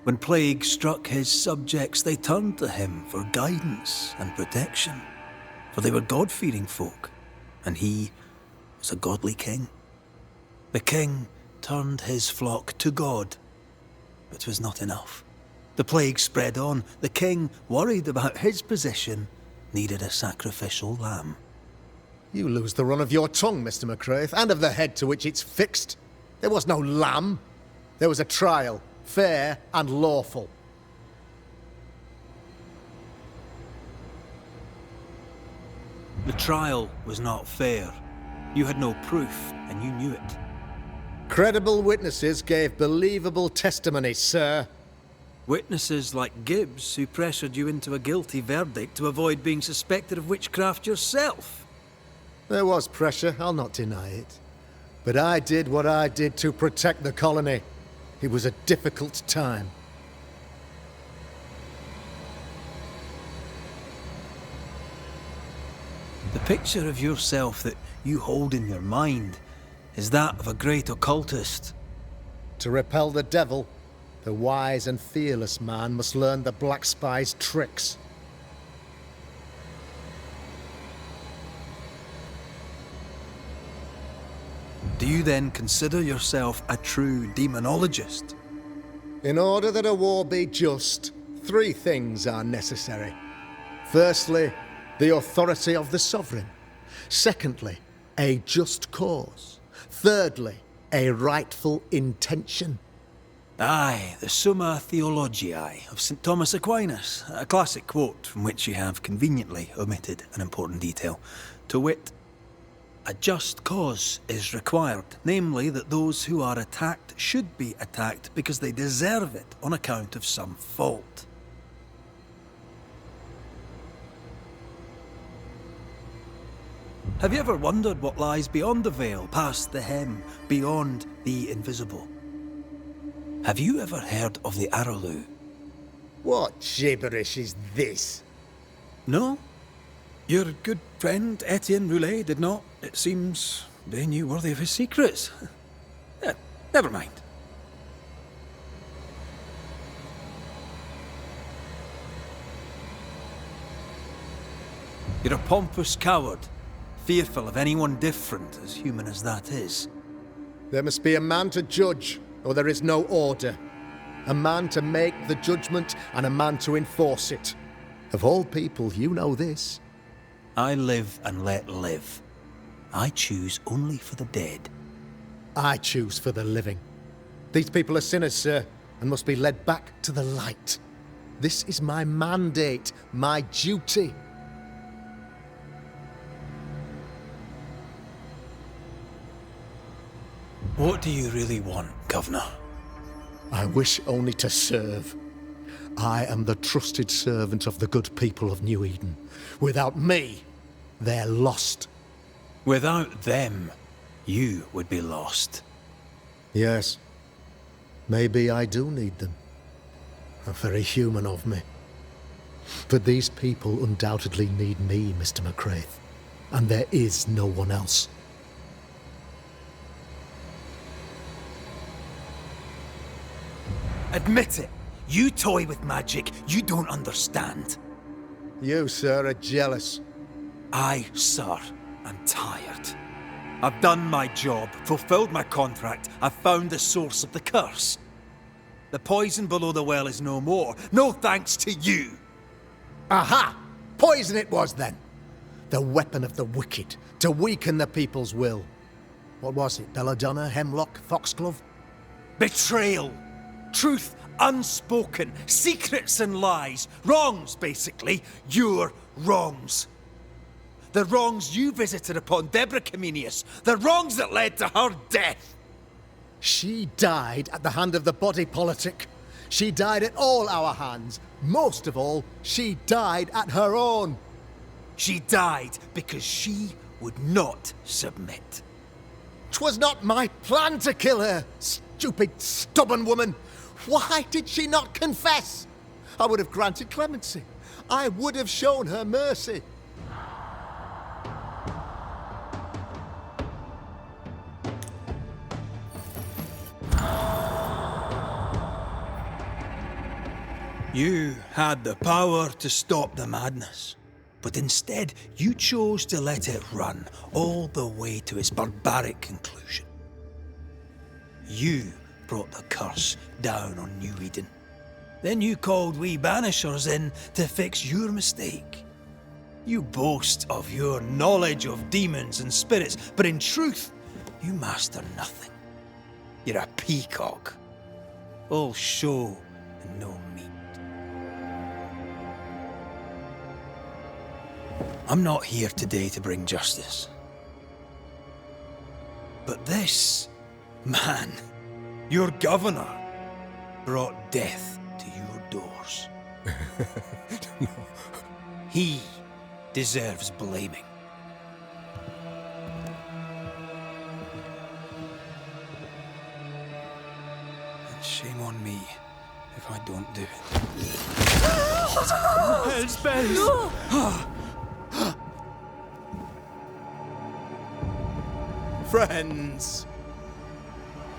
When plague struck his subjects, they turned to him for guidance and protection, for they were God-fearing folk, and he was a godly king. The king turned his flock to God, but it was not enough. The plague spread on. The king, worried about his position, needed a sacrificial lamb. You lose the run of your tongue, Mr. McCraith, and of the head to which it's fixed. There was no lamb. There was a trial, fair and lawful. The trial was not fair. You had no proof, and you knew it. Credible witnesses gave believable testimony, sir. Witnesses like Gibbs, who pressured you into a guilty verdict to avoid being suspected of witchcraft yourself. There was pressure, I'll not deny it. But I did what I did to protect the colony. It was a difficult time. The picture of yourself that you hold in your mind is that of a great occultist. To repel the devil, the wise and fearless man must learn the Black Spy's tricks. Do you then consider yourself a true demonologist? In order that a war be just, 3 things are necessary. Firstly, the authority of the sovereign. Secondly, a just cause. Thirdly, a rightful intention. Aye, the Summa Theologiae of St. Thomas Aquinas, a classic quote from which you have conveniently omitted an important detail. To wit, a just cause is required, namely that those who are attacked should be attacked because they deserve it on account of some fault. Have you ever wondered what lies beyond the veil, past the hem, beyond the invisible? Have you ever heard of the Araloo? What gibberish is this? No? Your good friend Etienne Roulet did not. It seems they knew worthy of his secrets. Never mind. You're a pompous coward, fearful of anyone different, as human as that is. There must be a man to judge, or there is no order. A man to make the judgment, and a man to enforce it. Of all people, you know this. I live and let live. I choose only for the dead. I choose for the living. These people are sinners, sir, and must be led back to the light. This is my mandate, my duty. What do you really want, Governor? I wish only to serve. I am the trusted servant of the good people of New Eden. Without me, they're lost. Without them, you would be lost. Yes. Maybe I do need them. Very human of me. But these people undoubtedly need me, Mr. McCraith. And there is no one else. Admit it. You toy with magic you don't understand. You, sir, are jealous. I, sir, am tired. I've done my job, fulfilled my contract, I've found the source of the curse. The poison below the well is no more. No thanks to you. Aha! Poison it was then. The weapon of the wicked, to weaken the people's will. What was it? Belladonna, hemlock, foxglove? Betrayal. Truth unspoken. Secrets and lies. Wrongs, basically. Your wrongs. The wrongs you visited upon Deborah Comenius. The wrongs that led to her death. She died at the hand of the body politic. She died at all our hands. Most of all, she died at her own. She died because she would not submit. 'Twas not my plan to kill her, stupid, stubborn woman. Why did she not confess? I would have granted clemency. I would have shown her mercy. You had the power to stop the madness, but instead you chose to let it run all the way to its barbaric conclusion. You brought the curse down on New Eden. Then you called we Banishers in to fix your mistake. You boast of your knowledge of demons and spirits, but in truth, you master nothing. You're a peacock. All show and no meat. I'm not here today to bring justice. But this man, your governor, brought death to your doors. No. He deserves blaming. And shame on me if I don't do it. Hell's bells! No! Friends,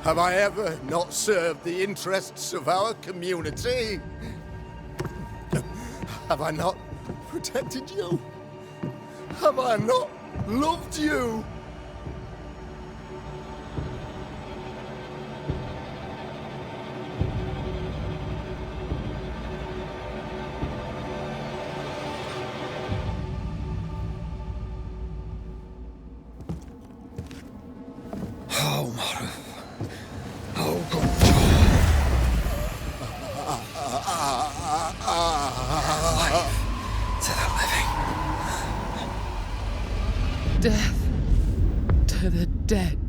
have I ever not served the interests of our community? Have I not protected you? Have I not loved you? To the living. Death to the dead.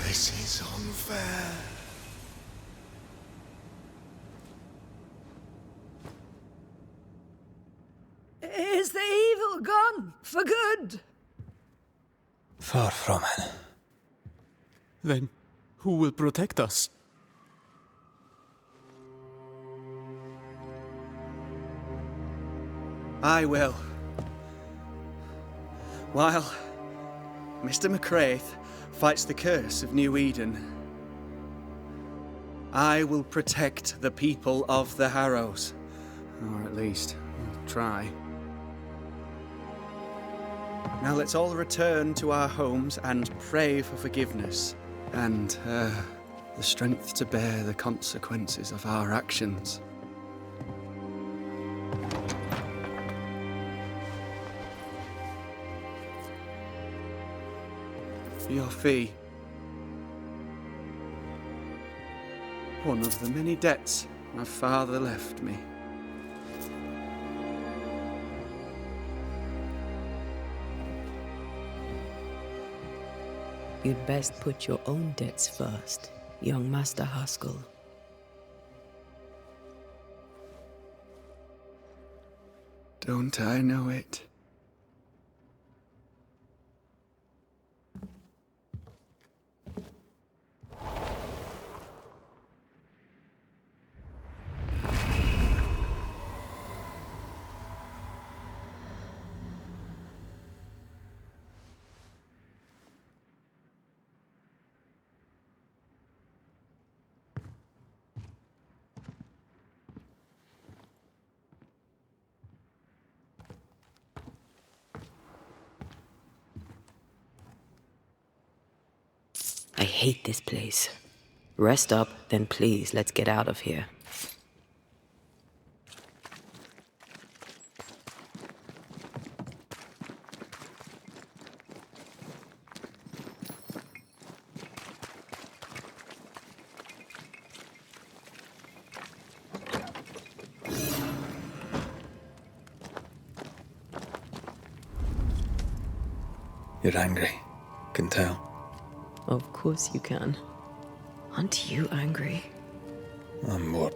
This is unfair. Is the evil gone for good? Far from it. Then who will protect us? I will. While Mr. McCraith fights the curse of New Eden, I will protect the people of the Harrows. Or at least, I'll try. Now let's all return to our homes and pray for forgiveness and the strength to bear the consequences of our actions. For your fee. One of the many debts my father left me. You'd best put your own debts first, young Master Haskell. Don't I know it? I hate this place. Rest up, then please, let's get out of here. You're angry. Can tell. Of course you can. Aren't you angry? I'm more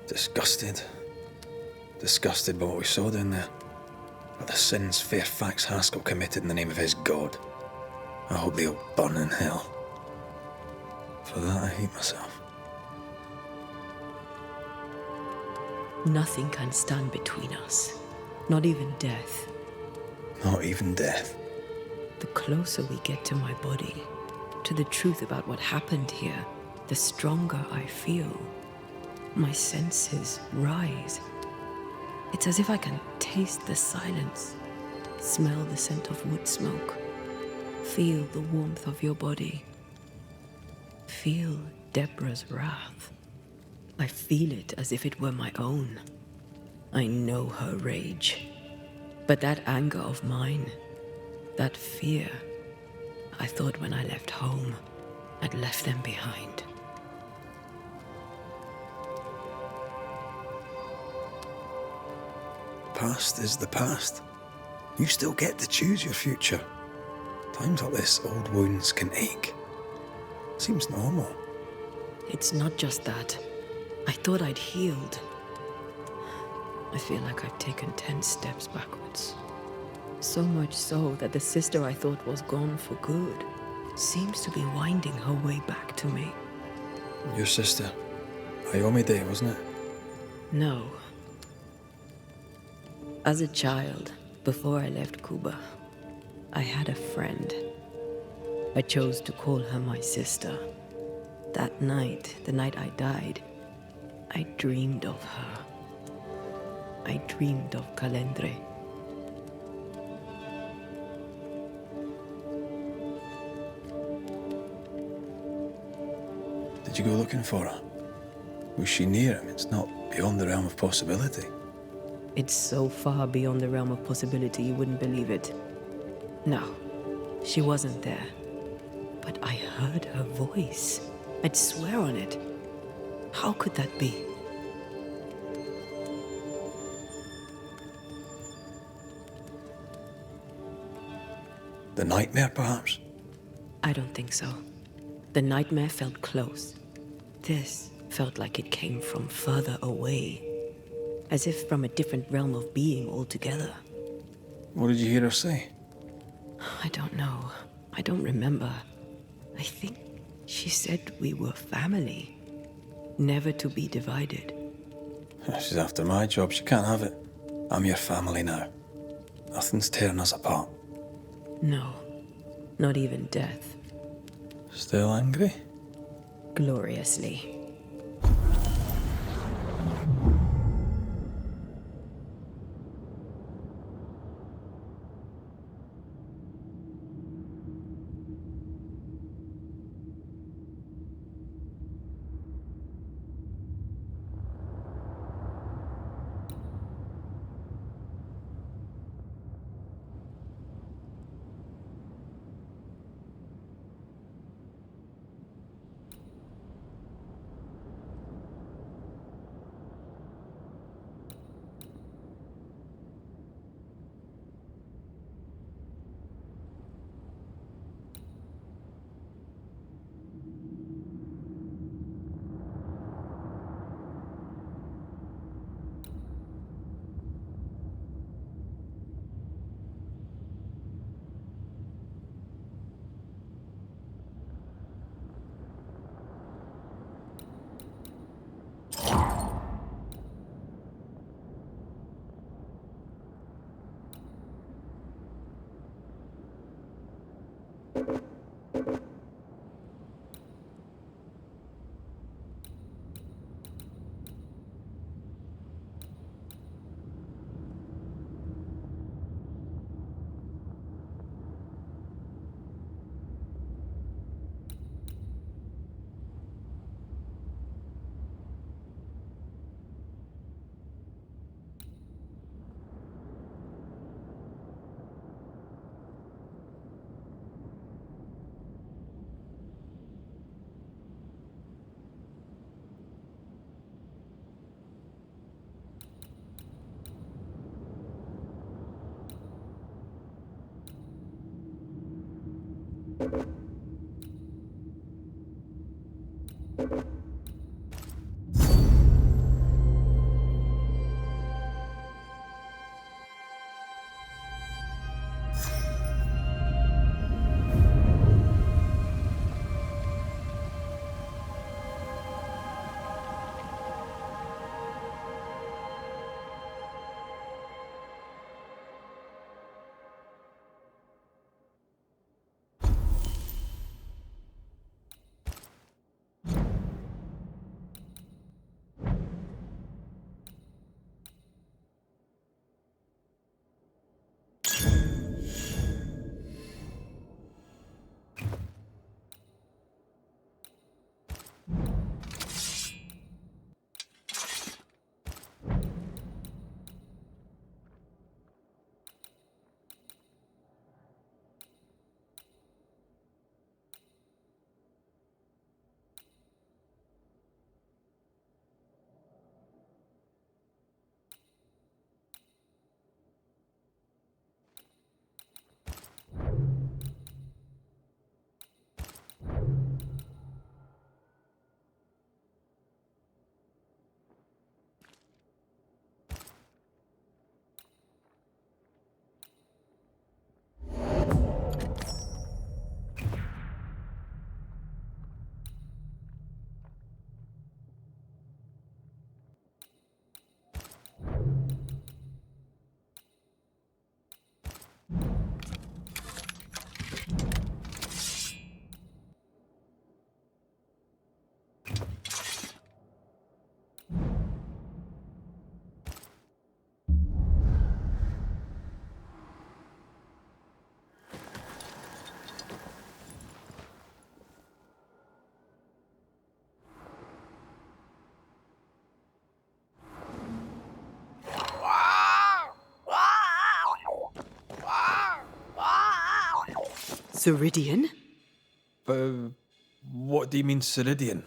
disgusted. Disgusted by what we saw down there. By the sins Fairfax Haskell committed in the name of his god. I hope they'll burn in hell. For that I hate myself. Nothing can stand between us. Not even death. Not even death. The closer we get to my body, to the truth about what happened here, the stronger I feel. My senses rise. It's as if I can taste the silence, smell the scent of wood smoke, feel the warmth of your body, feel Deborah's wrath. I feel it as if it were my own. I know her rage. But that anger of mine, that fear, I thought when I left home, I'd left them behind. Past is the past. You still get to choose your future. Times like this, old wounds can ache. Seems normal. It's not just that. I thought I'd healed. I feel like I've taken 10 steps backwards. So much so that the sister I thought was gone for good seems to be winding her way back to me. Your sister. Ayomide, wasn't it? No. As a child, before I left Cuba, I had a friend. I chose to call her my sister. That night, the night I died, I dreamed of her. I dreamed of Calendre. go looking for her? Was she near him? It's not beyond the realm of possibility. It's so far beyond the realm of possibility you wouldn't believe it. No, she wasn't there. But I heard her voice. I'd swear on it. How could that be? The nightmare, perhaps? I don't think so. The nightmare felt close. This felt like it came from further away. As if from a different realm of being altogether. What did you hear her say? I don't know. I don't remember. I think she said we were family. Never to be divided. She's after my job. She can't have it. I'm your family now. Nothing's tearing us apart. No, not even death. Still angry? Gloriously. Ceridian? What do you mean, Ceridian?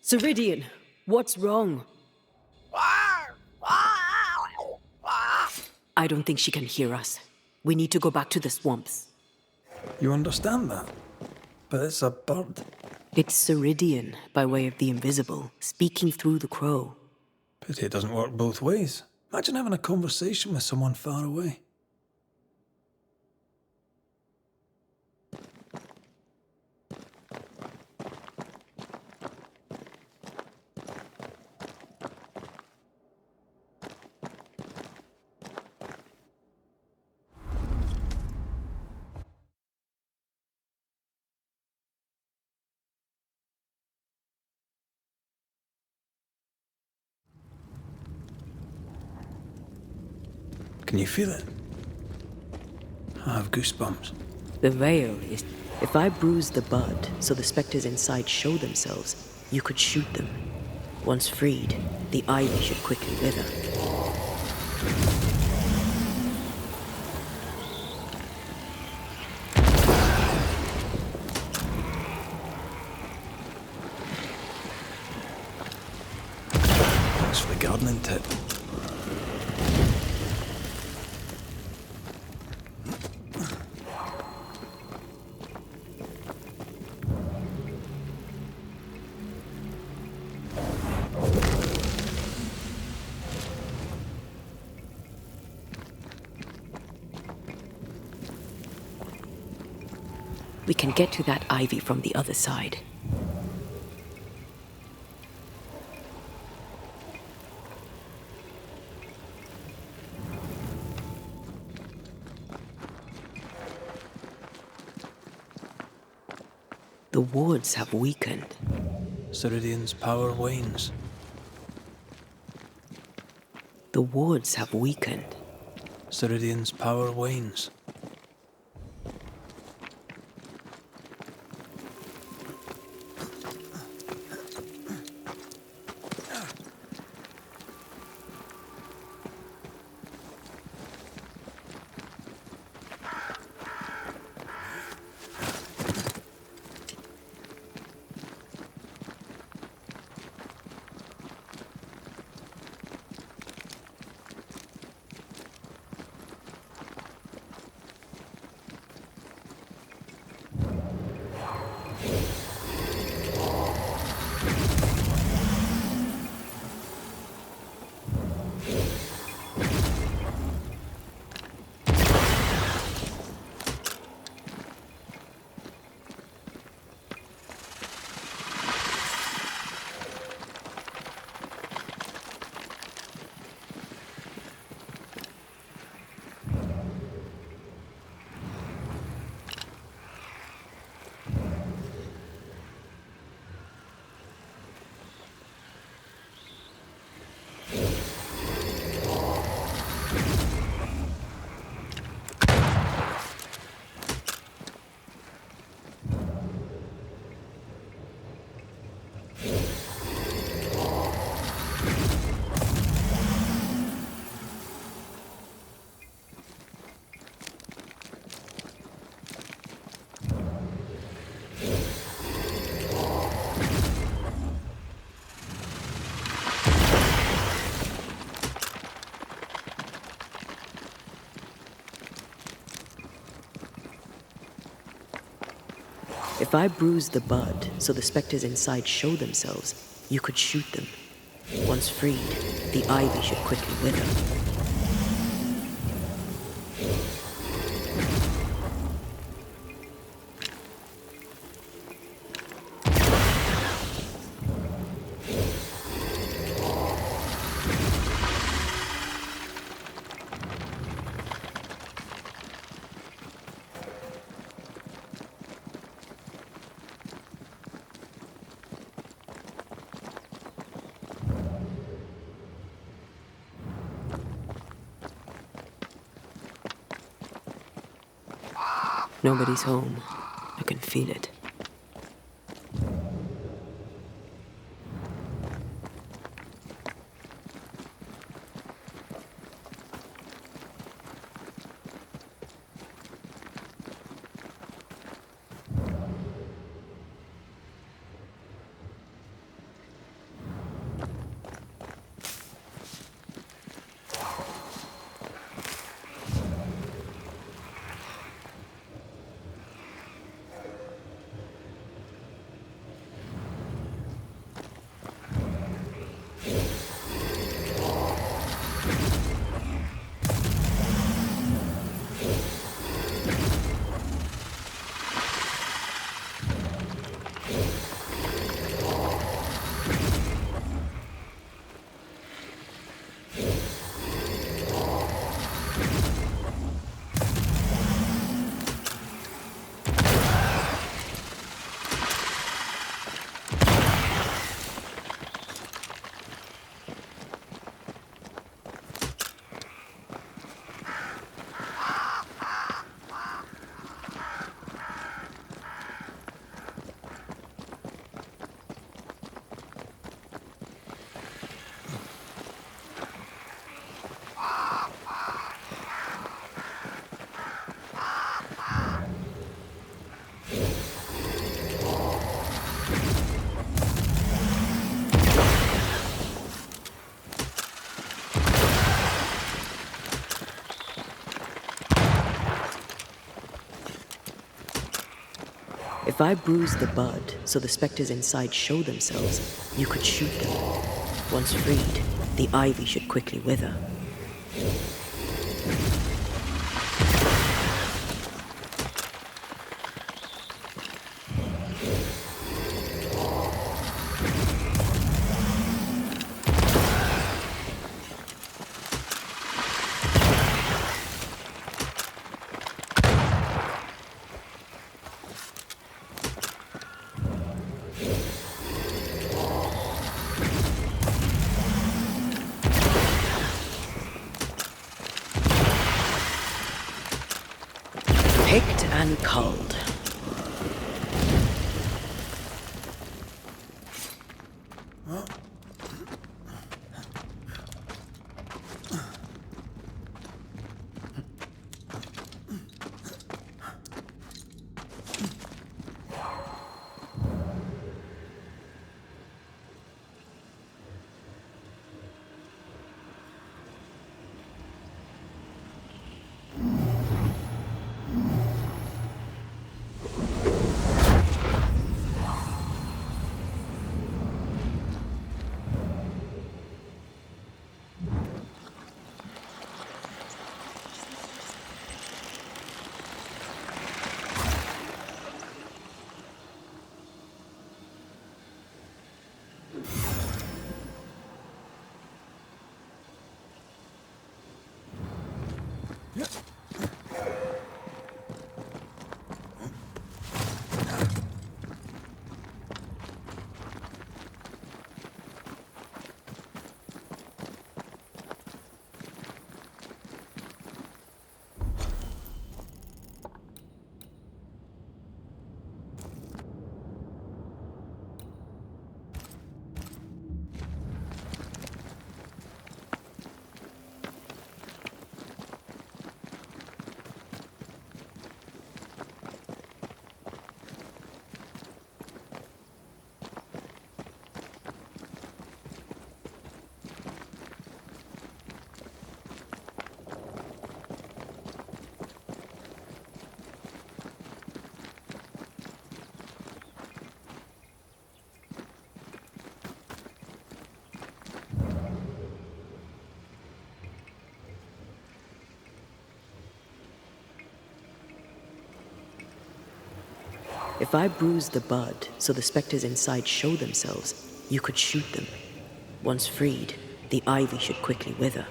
Ceridian, what's wrong? I don't think she can hear us. We need to go back to the swamps. You understand that? But it's a bird. It's Ceridian, by way of the invisible, speaking through the crow. But it doesn't work both ways. Imagine having a conversation with someone far away. Can you feel it? I have goosebumps. The veil is... If I bruise the bud so the specters inside show themselves, you could shoot them. Once freed, the ivy should quickly wither. Thanks for the gardening tip. We can get to that ivy from the other side. The wards have weakened. Ceridian's power wanes. The wards have weakened. Ceridian's power wanes. If I bruise the bud so the specters inside show themselves, you could shoot them. Once freed, the ivy should quickly wither. Nobody's home. I can feel it. If I bruise the bud so the specters inside show themselves, you could shoot them. Once freed, the ivy should quickly wither. Picked and culled. If I bruise the bud so the specters inside show themselves, you could shoot them. Once freed, the ivy should quickly wither.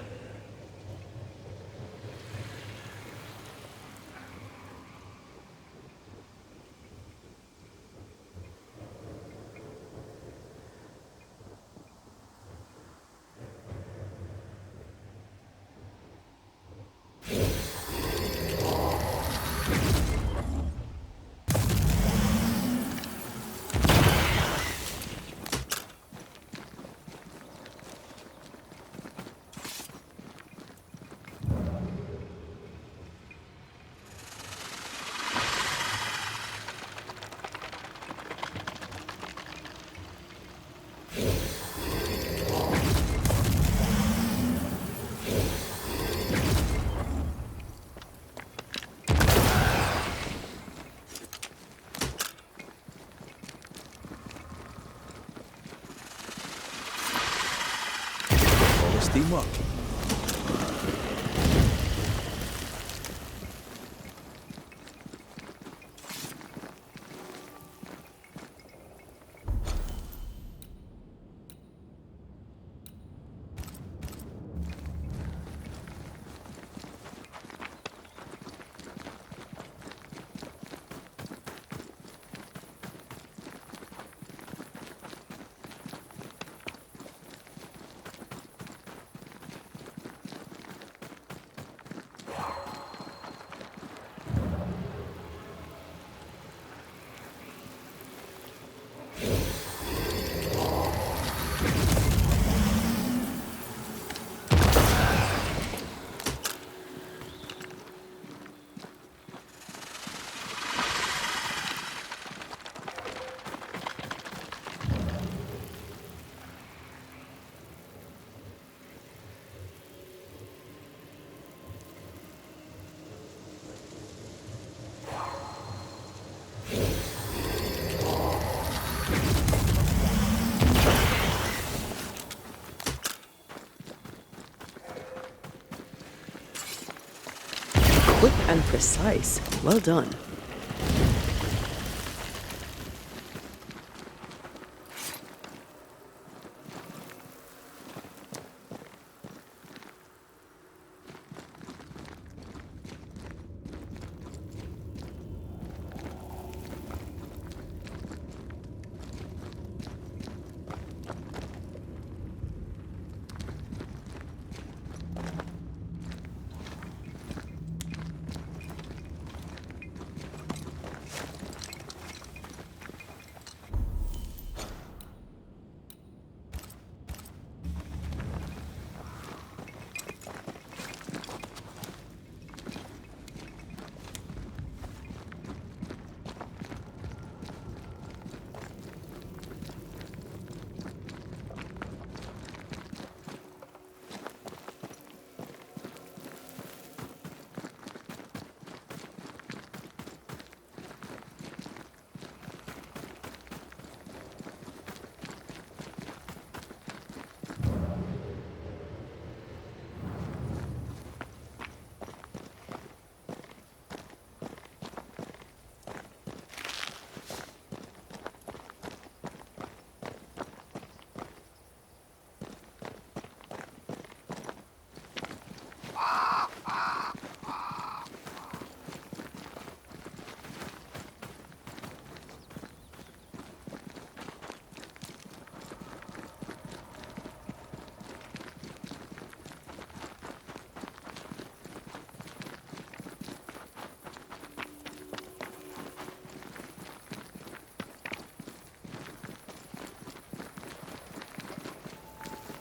Teamwork. Quick and precise. Well done.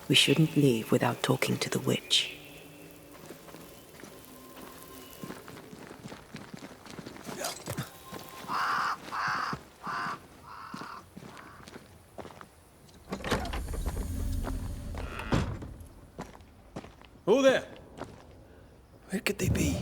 We shouldn't leave without talking to the witch. Who there? Where could they be?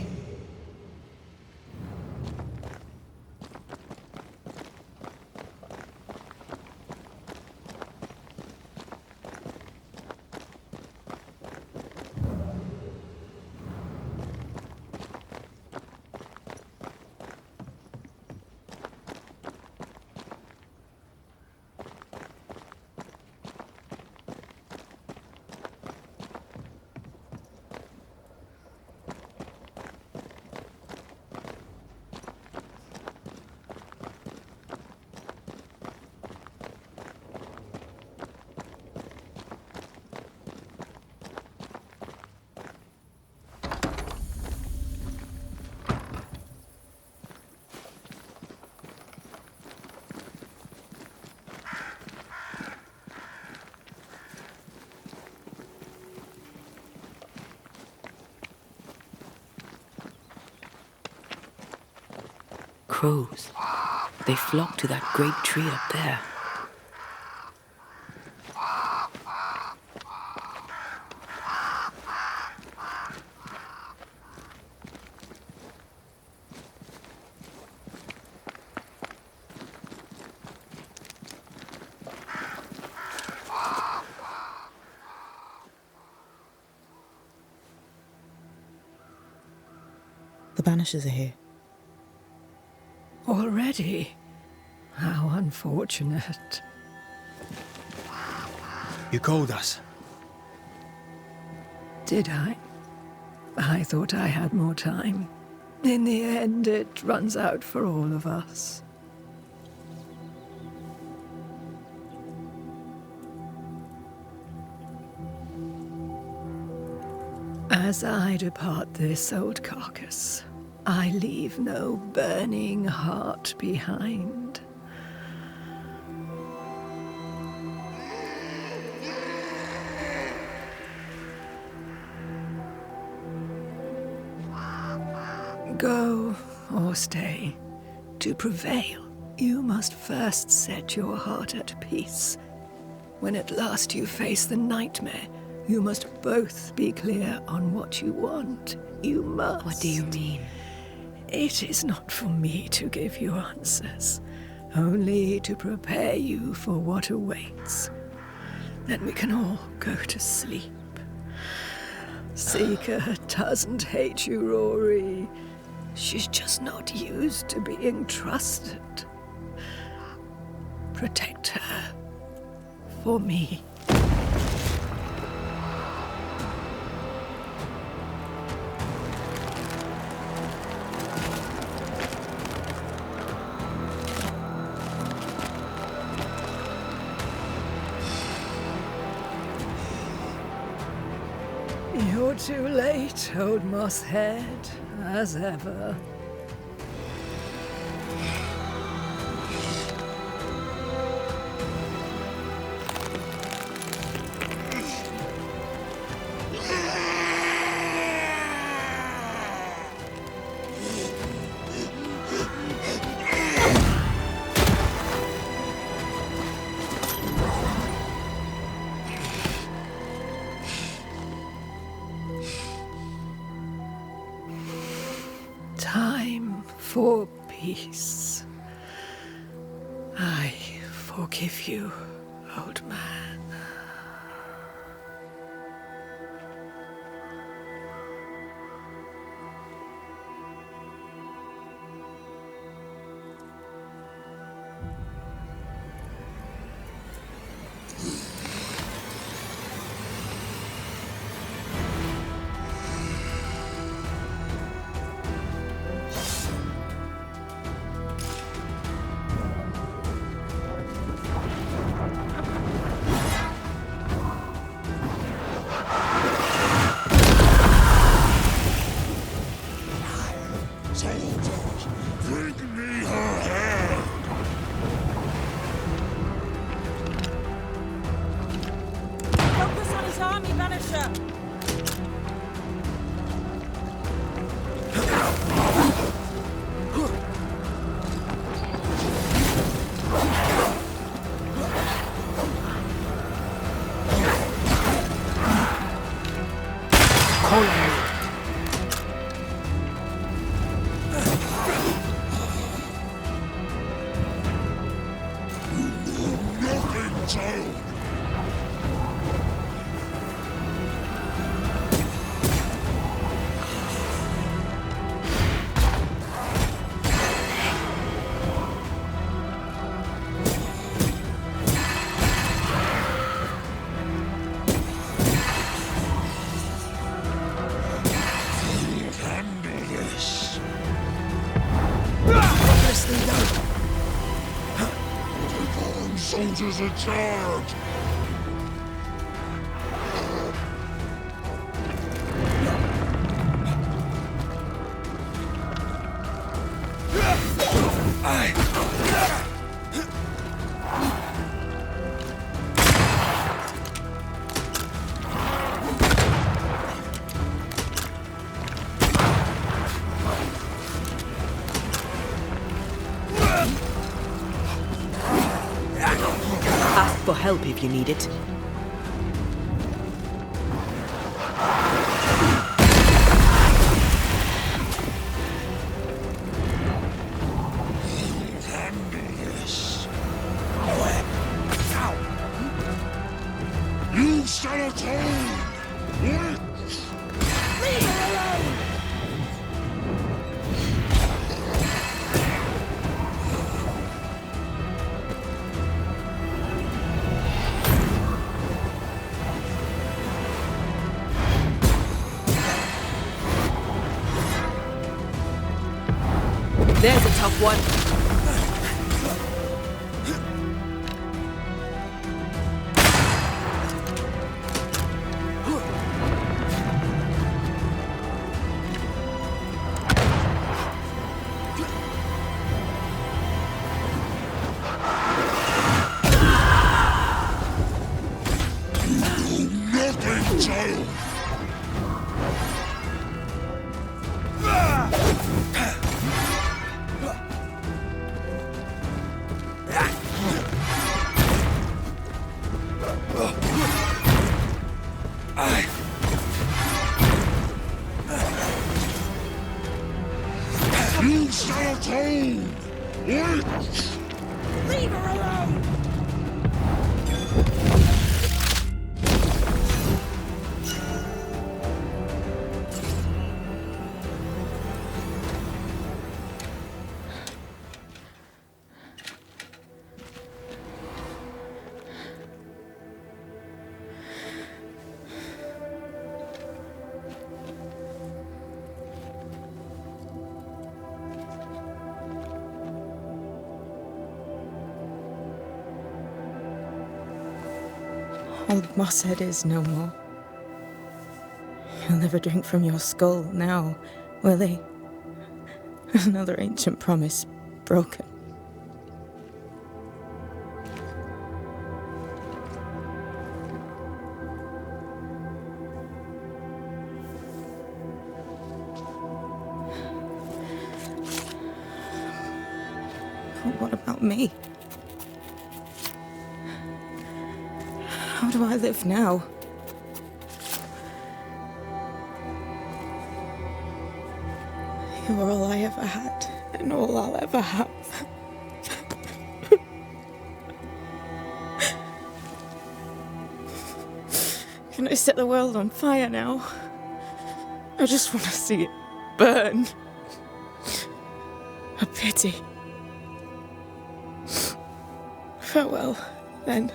Crows. They flock to that great tree up there. The Banishers are here. Already? How unfortunate. You called us. Did I? I thought I had more time. In the end, it runs out for all of us. As I depart this old carcass, I leave no burning heart behind. Go or stay. To prevail, you must first set your heart at peace. When at last you face the nightmare, you must both be clear on what you want. You must. What do you mean? It is not for me to give you answers, only to prepare you for what awaits. Then we can all go to sleep. Seeker doesn't hate you, Rory. She's just not used to being trusted. Protect her. For me. You're too late, old mosshead, as ever. Time for peace. I forgive you, old man. Bring me her hand! Focus on his army, Banisher! Nothing, child! Handle this! Take on, soldiers in charge! Ask for help if you need it. Handle this! You shall atone! Witch! Leave her alone! There's a tough one. Nothing, child! You shall atone! Witch! Leave her alone! Old Mosshead is no more. He'll never drink from your skull now, will he? Another ancient promise broken. But what about me? How do I live now? You're all I ever had, and all I'll ever have. Can I set the world on fire now? I just want to see it burn. A pity. Farewell, then.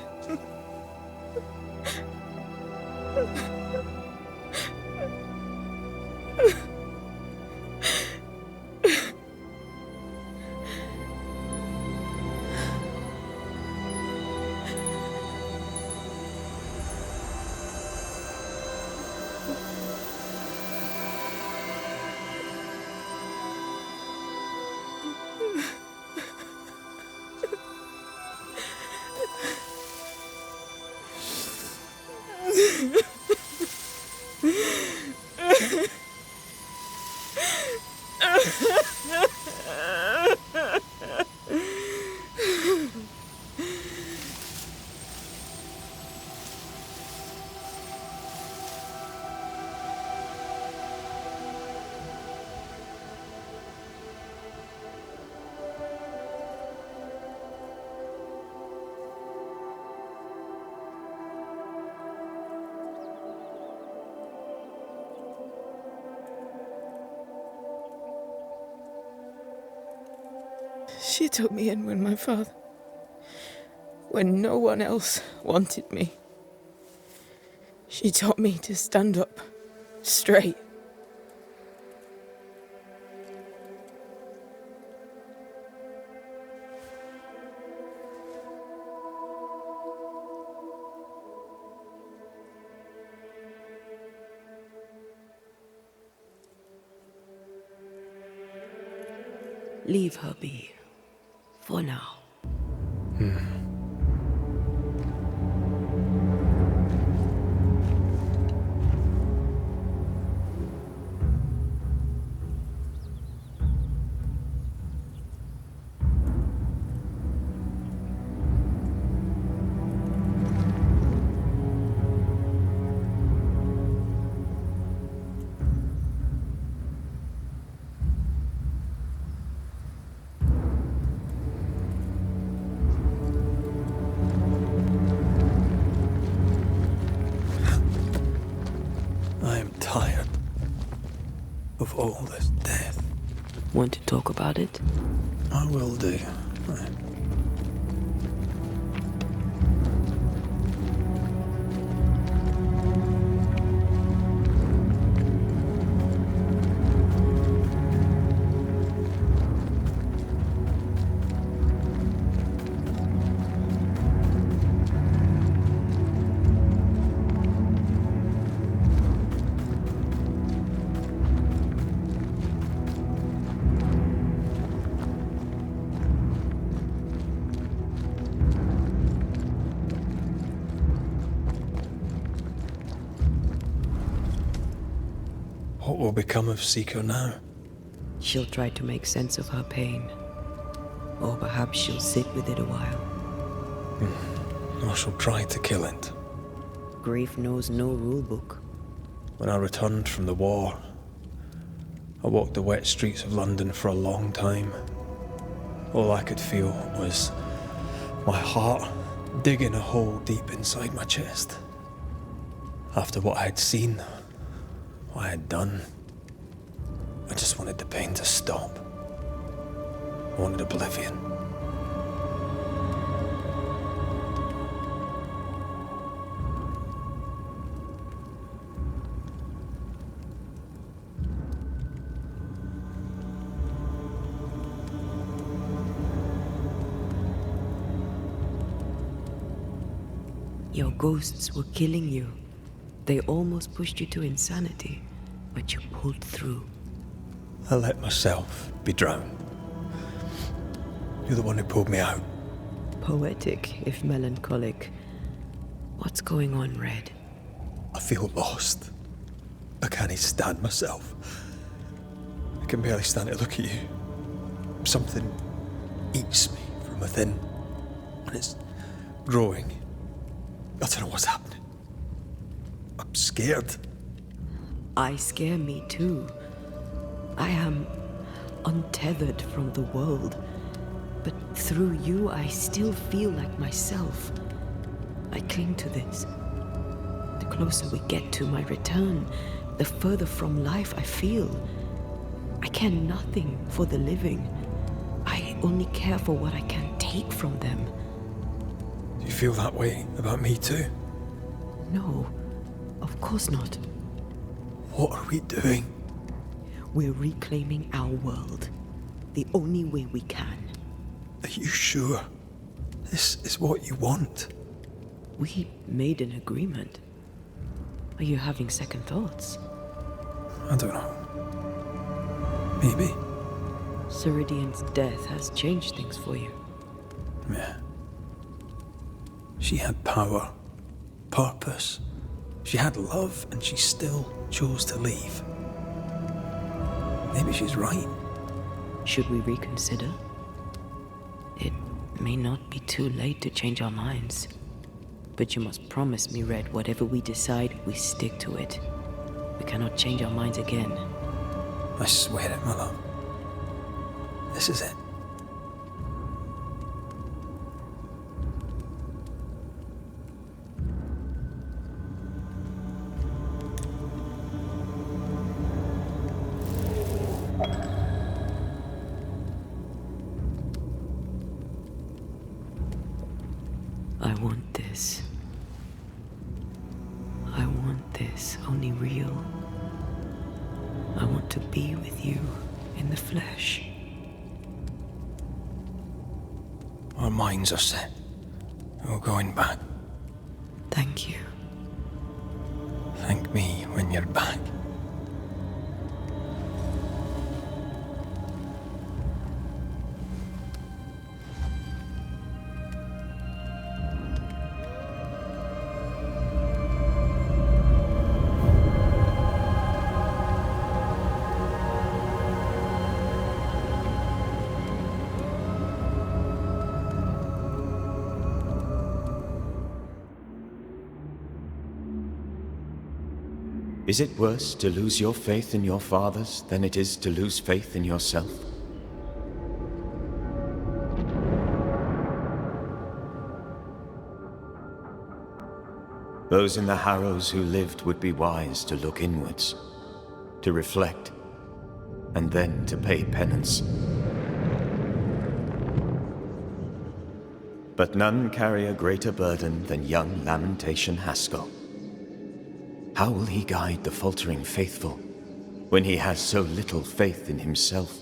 She took me in when no one else wanted me. She taught me to stand up straight. Leave her be. For now. Tired of all this death. Want to talk about it? I will do. What will become of Seeker now? She'll try to make sense of her pain. Or perhaps she'll sit with it a while. Or she'll try to kill it. Grief knows no rule book. When I returned from the war, I walked the wet streets of London for a long time. All I could feel was my heart digging a hole deep inside my chest. After what I had seen, what I had done, I just wanted the pain to stop. I wanted oblivion. Your ghosts were killing you. They almost pushed you to insanity, but you pulled through. I let myself be drowned. You're the one who pulled me out. Poetic, if melancholic. What's going on, Red? I feel lost. I can't stand myself. I can barely stand to look at you. Something eats me from within, and it's growing. I don't know what's happening. I'm scared. I scare me too. I am untethered from the world, but through you I still feel like myself. I cling to this. The closer we get to my return, the further from life I feel. I care nothing for the living. I only care for what I can take from them. Do you feel that way about me too? No, of course not. What are we doing? We're reclaiming our world. The only way we can. Are you sure? This is what you want? We made an agreement. Are you having second thoughts? I don't know. Maybe. Ceridian's death has changed things for you. Yeah. She had power, purpose. She had love, and she still chose to leave. Maybe she's right. Should we reconsider? It may not be too late to change our minds. But you must promise me, Red, whatever we decide, we stick to it. We cannot change our minds again. I swear it, my love. This is it. I want this. I want this, only real. I want to be with you in the flesh. Our minds are set. We're going back. Thank you. Thank me when you're back. Is it worse to lose your faith in your fathers than it is to lose faith in yourself? Those in the Harrows who lived would be wise to look inwards, to reflect, and then to pay penance. But none carry a greater burden than young Lamentation Haskell. How will he guide the faltering faithful when he has so little faith in himself?